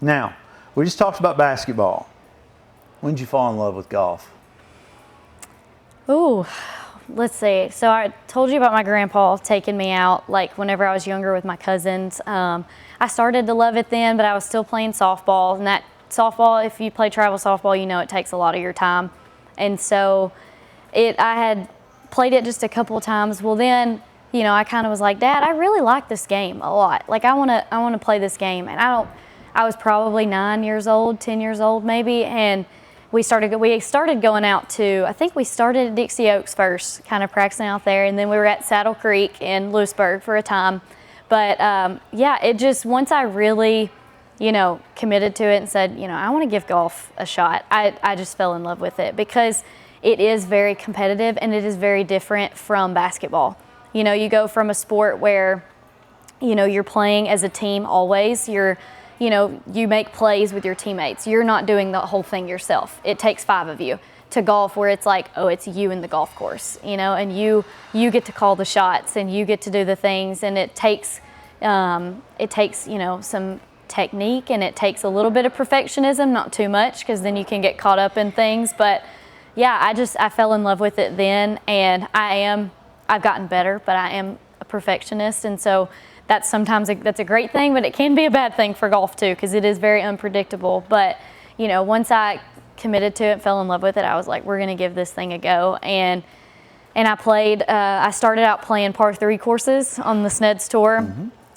now we just talked about basketball. When did you fall in love with golf? Ooh, let's see. So I told you about my grandpa taking me out, like whenever I was younger with my cousins. I started to love it then, but I was still playing softball. And that softball, if you play travel softball, you know it takes a lot of your time. And so I had played it just a couple of times. Well, then, you know, I kind of was like, Dad, I really like this game a lot. Like I want to play this game. And I was probably 9 years old, 10 years old maybe, and we started going out to, I think we started at Dixie Oaks first, kind of practicing out there, and then we were at Saddle Creek in Lewisburg for a time. But yeah, it just, once I really, you know, committed to it and said, you know, I want to give golf a shot, I just fell in love with it because it is very competitive and it is very different from basketball. You know, you go from a sport where, you know, you're playing as a team always, you know, you make plays with your teammates. You're not doing the whole thing yourself. It takes 5 of you. To golf where it's like, oh, it's you in the golf course, you know, and you get to call the shots and you get to do the things, and it takes you know, some technique, and it takes a little bit of perfectionism, not too much, because then you can get caught up in things. But yeah, I fell in love with it then, and I've gotten better, but I am a perfectionist, and so that's a great thing, but it can be a bad thing for golf too, because it is very unpredictable. But you know, once I committed to it, fell in love with it, I was like, we're going to give this thing a go. And I played, I started out playing par 3 courses on the Sneds Tour,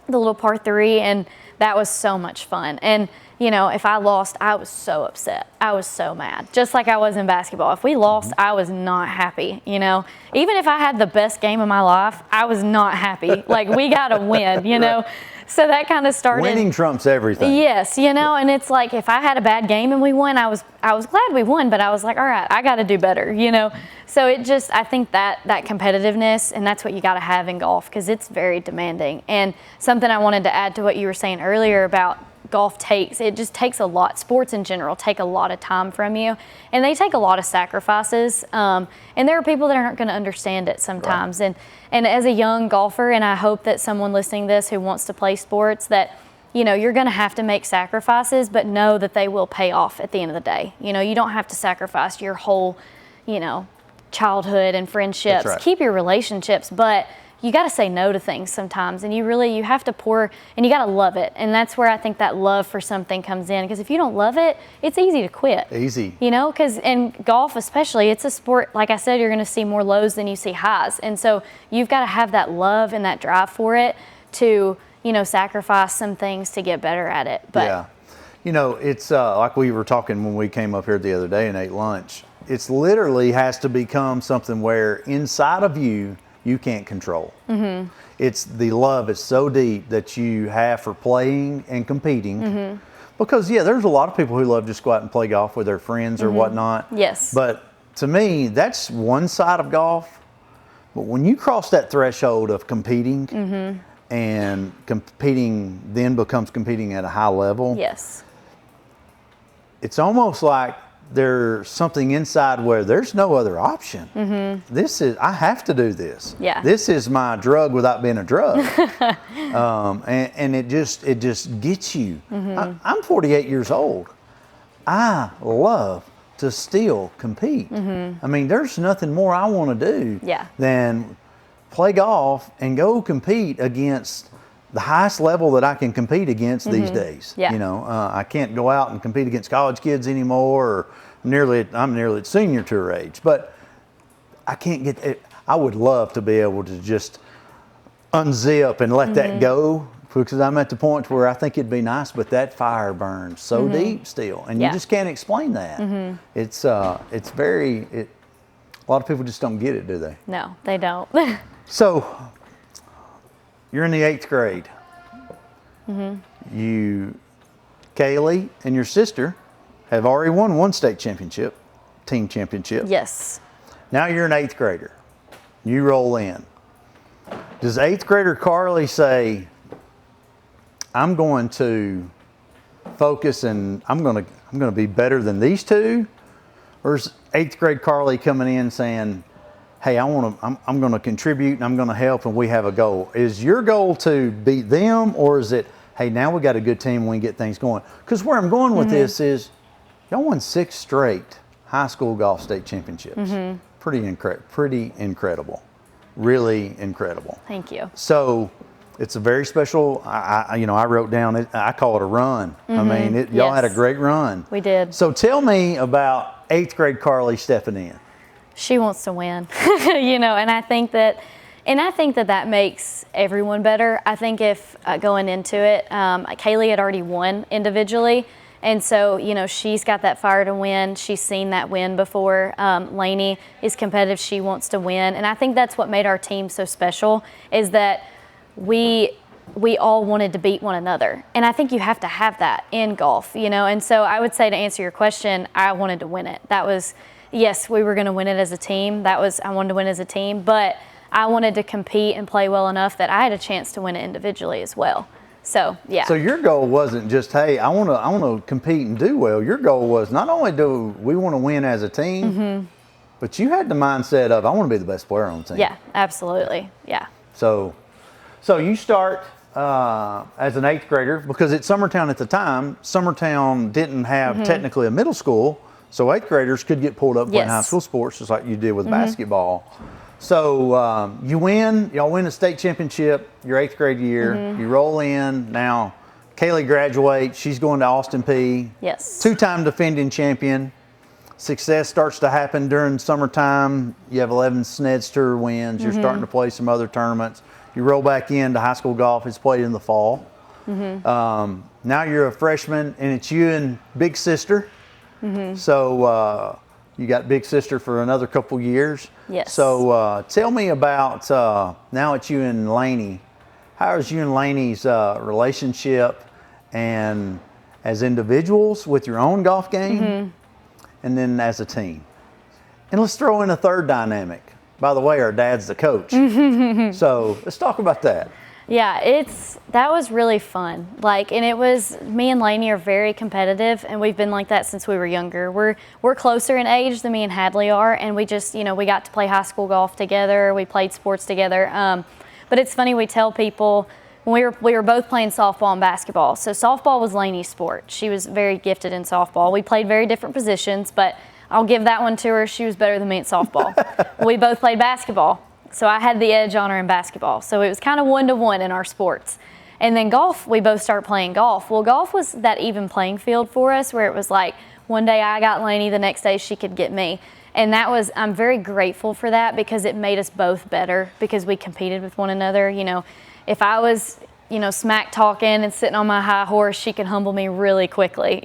the little par 3, and that was so much fun. And you know, if I lost, I was so upset. I was so mad, just like I was in basketball. If we lost, I was not happy, you know. Even if I had the best game of my life, I was not happy. Like, we got to win, you know. So that kind of started. Winning trumps everything. Yes, you know, and it's like if I had a bad game and we won, I was glad we won, but I was like, all right, I got to do better, you know. So it just, I think that competitiveness, and that's what you got to have in golf, because it's very demanding. And something I wanted to add to what you were saying earlier about golf it just takes a lot. Sports in general take a lot of time from you, and they take a lot of sacrifices. And there are people that aren't going to understand it sometimes. Right. And as a young golfer, and I hope that someone listening to this who wants to play sports, that, you know, you're going to have to make sacrifices, but know that they will pay off at the end of the day. You know, you don't have to sacrifice your whole, you know, childhood and friendships. That's right. Keep your relationships, but you got to say no to things sometimes, and you have to pour, and you got to love it. And that's where I think that love for something comes in, because if you don't love it, it's easy to quit. Easy. You know, because in golf especially, it's a sport, like I said, you're going to see more lows than you see highs. And so you've got to have that love and that drive for it to, you know, sacrifice some things to get better at it. But yeah. You know, it's like we were talking when we came up here the other day and ate lunch. It's literally has to become something where inside of you, you can't control. It's the love is so deep that you have for playing and competing. Because, yeah, there's a lot of people who love just go out and play golf with their friends or whatnot. Yes. But to me, that's one side of golf. But when you cross that threshold of competing, and competing then becomes competing at a high level, yes, it's almost like there's something inside where there's no other option. I have to do this. Yeah. This is my drug without being a drug. And it just gets you. I'm 48 years old. I love to still compete. I mean, there's nothing more I want to do than play golf and go compete against the highest level that I can compete against these days. You know, I can't go out and compete against college kids anymore, or I'm nearly at senior tour age, but I can't get it. I would love to be able to just unzip and let that go, because I'm at the point where I think it'd be nice, but that fire burns so deep still, and you just can't explain that. It's very, a lot of people just don't get it, do they? No, they don't. So, you're in the 8th grade. You, Kaylee, and your sister have already won one state championship, team championship. Yes. Now you're an 8th grader. You roll in. Does 8th grader Karlie say, I'm going to focus and I'm going to be better than these two? Or is 8th grade Karlie coming in saying, hey, I'm going to contribute and I'm going to help and we have a goal? Is your goal to beat them, or is it, hey, now we got a good team and we can get things going? Because where I'm going with this is, y'all won 6 straight high school golf state championships. Pretty incredible. Really incredible. Thank you. So it's a very special, I wrote down, I call it a run. I mean, y'all had a great run. We did. So tell me about 8th grade Karlie stepping in. She wants to win, and I think that makes everyone better. I think if going into it, Kaylee had already won individually, and so, she's got that fire to win. She's seen that win before. Lainey is competitive. She wants to win, and I think that's what made our team so special, is that we all wanted to beat one another. And I think you have to have that in golf, and so I would say, to answer your question, I wanted to win it. That was, yes, we were going to win it as a team. I wanted to win as a team, but I wanted to compete and play well enough that I had a chance to win it individually as well. So, yeah. So your goal wasn't just, hey, I want to compete and do well. Your goal was, not only do we want to win as a team, but you had the mindset of, I want to be the best player on the team. Yeah, absolutely. Yeah. So you start as an 8th grader, because at Summertown at the time, Summertown didn't have technically a middle school, so 8th graders could get pulled up playing high school sports, just like you did with basketball. So y'all win a state championship your 8th grade year. You roll in. Now Kaylee graduates. She's going to Austin Peay. Yes. 2-time defending champion. Success starts to happen during summertime. You have 11 SNEDS Tour wins. You're starting to play some other tournaments. You roll back into high school golf. It's played in the fall. Now you're a freshman, and it's you and big sister. So you got big sister for another couple years. Yes. So tell me about, now it's you and Lainey. How is you and Lainey's relationship, and as individuals with your own golf game, and then as a team? And let's throw in a third dynamic. By the way, our dad's the coach. So let's talk about that. Yeah, that was really fun. And it was, me and Lainey are very competitive, and we've been like that since we were younger. We're closer in age than me and Hadley are, and we just, we got to play high school golf together. We played sports together. But it's funny, we tell people, when we were both playing softball and basketball. So softball was Lainey's sport. She was very gifted in softball. We played very different positions, but I'll give that one to her. She was better than me at softball. We both played basketball. So I had the edge on her in basketball. So it was kind of 1-to-1 in our sports. And then golf, we both started playing golf. Well, golf was that even playing field for us, where it was like one day I got Lainey, the next day she could get me. And I'm very grateful for that, because it made us both better, because we competed with one another. If I was, smack talking and sitting on my high horse, she could humble me really quickly,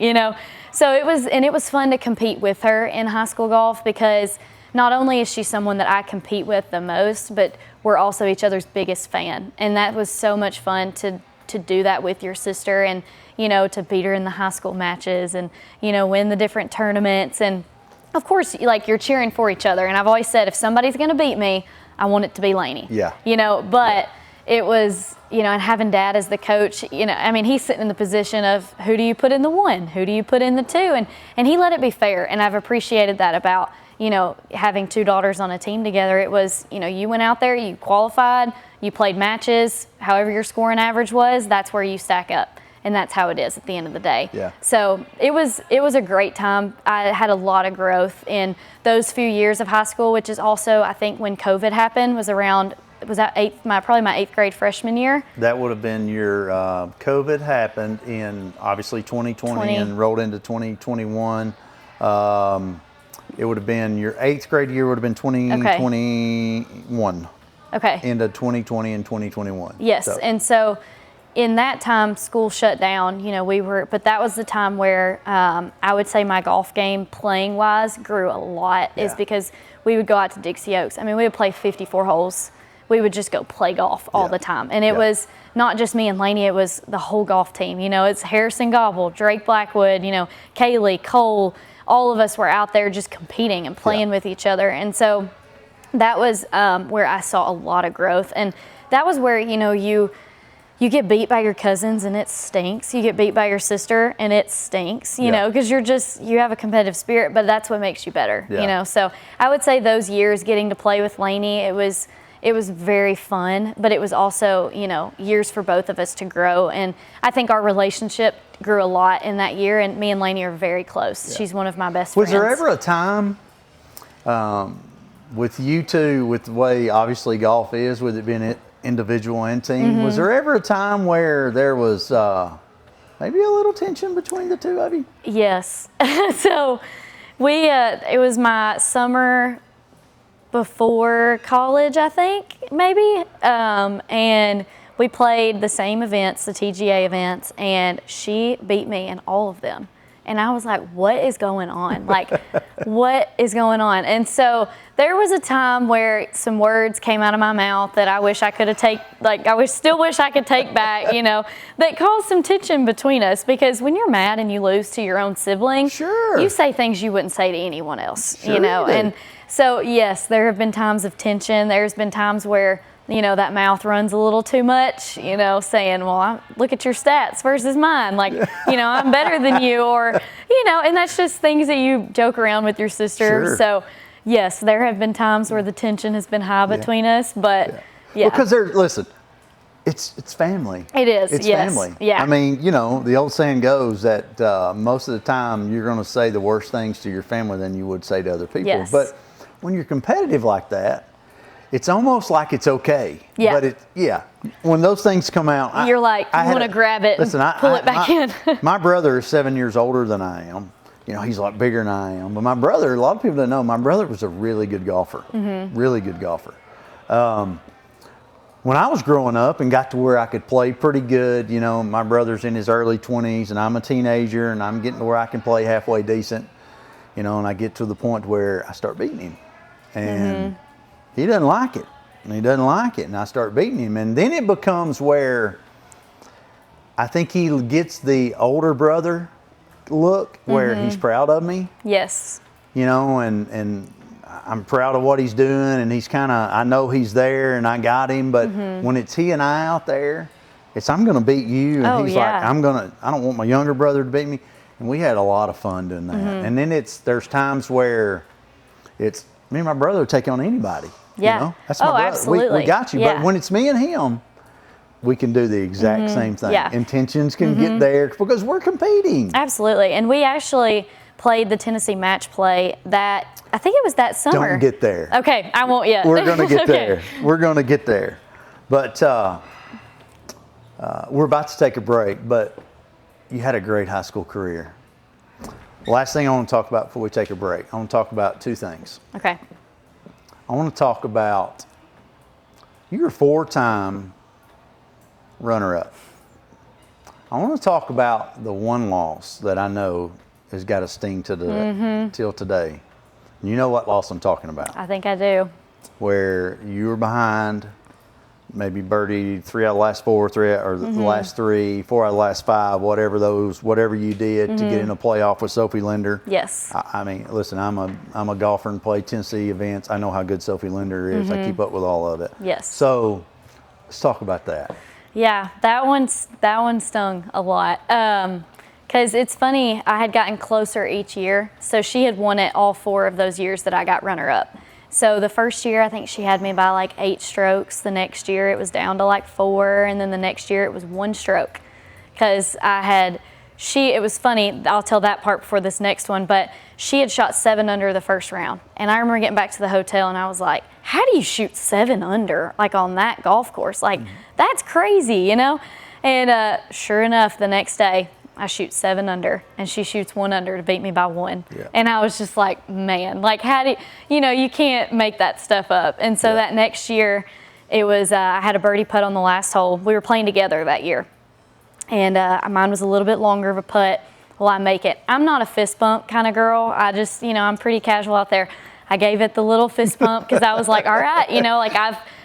So it was fun to compete with her in high school golf, because not only is she someone that I compete with the most, but we're also each other's biggest fan. And that was so much fun to do that with your sister, and, you know, to beat her in the high school matches, and, you know, win the different tournaments. And of course, like, you're cheering for each other. And I've always said, if somebody's going to beat me, I want it to be Lainey. Yeah. You know, but it was, you know, and having Dad as the coach, you know, I mean, he's sitting in the position of, who do you put in the 1? Who do you put in the 2? And he let it be fair. And I've appreciated that about, you know, having 2 daughters on a team together. It was, you know, you went out there, you qualified, you played matches, however your scoring average was, that's where you stack up. And that's how it is at the end of the day. Yeah. So it was a great time. I had a lot of growth in those few years of high school, which is also, I think, when COVID happened, probably my 8th grade freshman year. That would have been your, COVID happened in obviously 2020 and rolled into 2021. It would have been your 8th grade year would have been 2021. Okay. Into 2020 and 2021. Yes, so. And so in that time, school shut down. You know, but that was the time where I would say my golf game, playing wise, grew a lot. Is because we would go out to Dixie Oaks. I mean, we would play 54 holes. We would just go play golf all the time, and it was not just me and Lainey. It was the whole golf team. You know, it's Harrison Gobble, Drake Blackwood. You know, Kaylee, Cole. All of us were out there just competing and playing with each other, and so that was where I saw a lot of growth. And that was where, you know, you get beat by your cousins and it stinks. You get beat by your sister and it stinks, you know, because you have a competitive spirit, but that's what makes you better, you know. So I would say those years getting to play with Lainey, it was very fun, but it was also, you know, years for both of us to grow. And I think our relationship grew a lot in that year, and me and Lainey are very close. She's one of my best friends. Was there ever a time with you two, with the way obviously golf is, with it being individual and team, was there ever a time where there was maybe a little tension between the two of you? Yes. So it was my summer before college, I think, maybe, and we played the same events, the TGA events, and she beat me in all of them. And I was like, what is going on? Like, what is going on? And so there was a time where some words came out of my mouth that I wish I could have still wish I could take back, you know, that caused some tension between us. Because when you're mad and you lose to your own sibling, you say things you wouldn't say to anyone else, you know. And so, yes, there have been times of tension. There's been times where, you know, that mouth runs a little too much, you know, saying, well, look at your stats versus mine. Like, you know, I'm better than you, or, you know, and that's just things that you joke around with your sister. So, yes, there have been times where the tension has been high between us, but because listen, it's family. It is. It's family. Yeah. I mean, you know, the old saying goes that most of the time you're going to say the worst things to your family than you would say to other people. Yes. But when you're competitive like that, it's almost like it's okay. Yeah. But when those things come out, you're like, you want to grab it and pull it back in. My brother is 7 years older than I am. You know, he's a lot bigger than I am. But my brother, a lot of people don't know, my brother was a really good golfer. Really good golfer. When I was growing up and got to where I could play pretty good, you know, my brother's in his early 20s and I'm a teenager and I'm getting to where I can play halfway decent, you know, and I get to the point where I start beating him. And he doesn't like it. And I start beating him. And then it becomes where I think he gets the older brother look where he's proud of me. Yes. You know, and I'm proud of what he's doing, and he's I know he's there and I got him, but when it's he and I out there, I'm going to beat you. And he's like, I don't want my younger brother to beat me. And we had a lot of fun doing that. And then there's times where me and my brother take on anybody. Yeah. You know? That's my brother. Absolutely. We got you. But when it's me and him, we can do the exact same thing. Yeah. Intentions can get there because we're competing. Absolutely. And we actually played the Tennessee match play that, I think it was that summer. Don't get there. Okay, I won't yet. We're going to get there. We're going to get there. But we're about to take a break, but you had a great high school career. Last thing I want to talk about before we take a break, I want to talk about two things. Okay. I want to talk about, you're a 4-time runner-up. I want to talk about the one loss that I know has got a sting to till today. You know what loss I'm talking about. I think I do. Where you were behind, maybe birdied 3 out of the last 4, the last 3, 4 out of the last 5, whatever you did to get in a playoff with Sophie Linder. Yes. I mean, listen, I'm a golfer and play Tennessee events. I know how good Sophie Linder is. I keep up with all of it. Yes. So let's talk about that. Yeah, that one stung a lot. Because it's funny, I had gotten closer each year. So she had won it all 4 of those years that I got runner-up. So the first year, I think she had me by like 8 strokes. The next year, it was down to like 4. And then the next year, it was 1 stroke. Because it was funny, I'll tell that part before this next one, but she had shot 7 under the first round. And I remember getting back to the hotel and I was like, how do you shoot 7 under, like on that golf course? Like, that's crazy, you know? And sure enough, the next day, I shoot 7 under and she shoots 1 under to beat me by 1. Yeah. And I was just like, man, like how do you can't make that stuff up. And so that next year it was, I had a birdie putt on the last hole. We were playing together that year. And mine was a little bit longer of a putt. Well, I make it. I'm not a fist bump kind of girl. I just, I'm pretty casual out there. I gave it the little fist bump because I was like, all right, like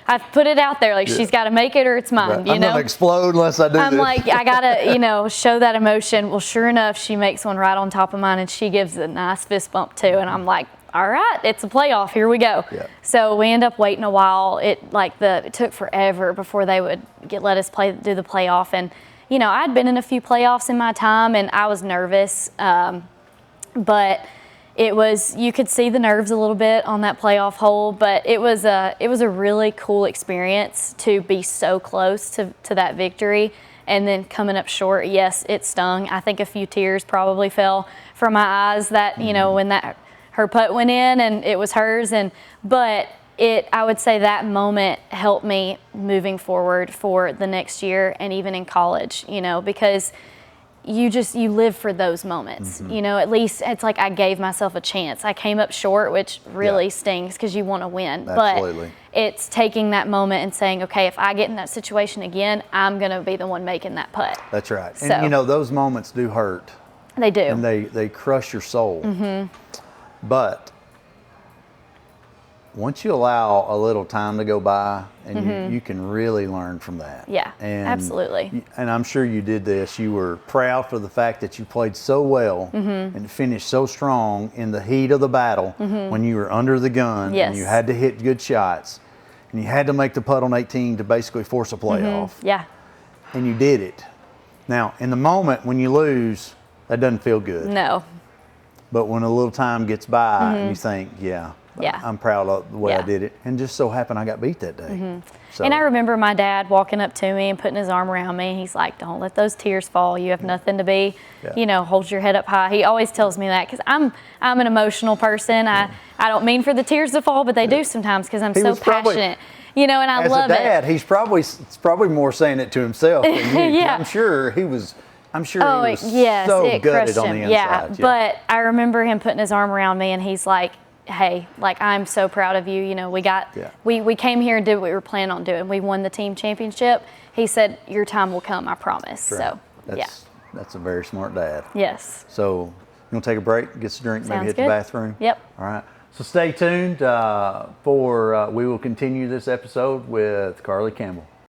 I've put it out there. Like she's got to make it or it's mine. Right. I'm gonna explode unless I do. I'm like, I gotta, show that emotion. Well, sure enough, she makes one right on top of mine, and she gives a nice fist bump too. And I'm like, all right, it's a playoff. Here we go. Yeah. So we end up waiting a while. It took forever before they would let us do the playoff. And I'd been in a few playoffs in my time, and I was nervous, but. You could see the nerves a little bit on that playoff hole, but it was a really cool experience to be so close to that victory and then coming up short. Yes, it stung. I think a few tears probably fell from my eyes that, when her putt went in and it was hers. But I would say that moment helped me moving forward for the next year and even in college, because you live for those moments. At least it's like I gave myself a chance. I came up short, which really stings because you want to win. Absolutely. But it's taking that moment and saying, okay, if I get in that situation again, I'm going to be the one making that putt. That's right. So, and those moments do hurt. They do. And they crush your soul. But once you allow a little time to go by, and you can really learn from that. Yeah, absolutely. And I'm sure you did this. You were proud for the fact that you played so well and finished so strong in the heat of the battle when you were under the gun and you had to hit good shots and you had to make the putt on 18 to basically force a playoff. Yeah. And you did it. Now, in the moment when you lose, that doesn't feel good. No. But when a little time gets by and you think, I'm proud of the way I did it. And just so happened I got beat that day. So. And I remember my dad walking up to me and putting his arm around me. And he's like, don't let those tears fall. You have nothing to be, hold your head up high. He always tells me that because I'm an emotional person. I don't mean for the tears to fall, but they do sometimes because I'm so passionate. And I love it. As a dad, he's probably more saying it to himself than you. I'm sure he was so gutted on the inside. Yeah, but I remember him putting his arm around me and he's like, hey, like I'm so proud of you. We came here and did what we were planning on doing. We won the team championship. He said, your time will come, I promise. Right. So that's a very smart dad. Yes. So you want to take a break, get some drink, maybe hit the bathroom? Yep. All right. So stay tuned we will continue this episode with Karlie Campbell.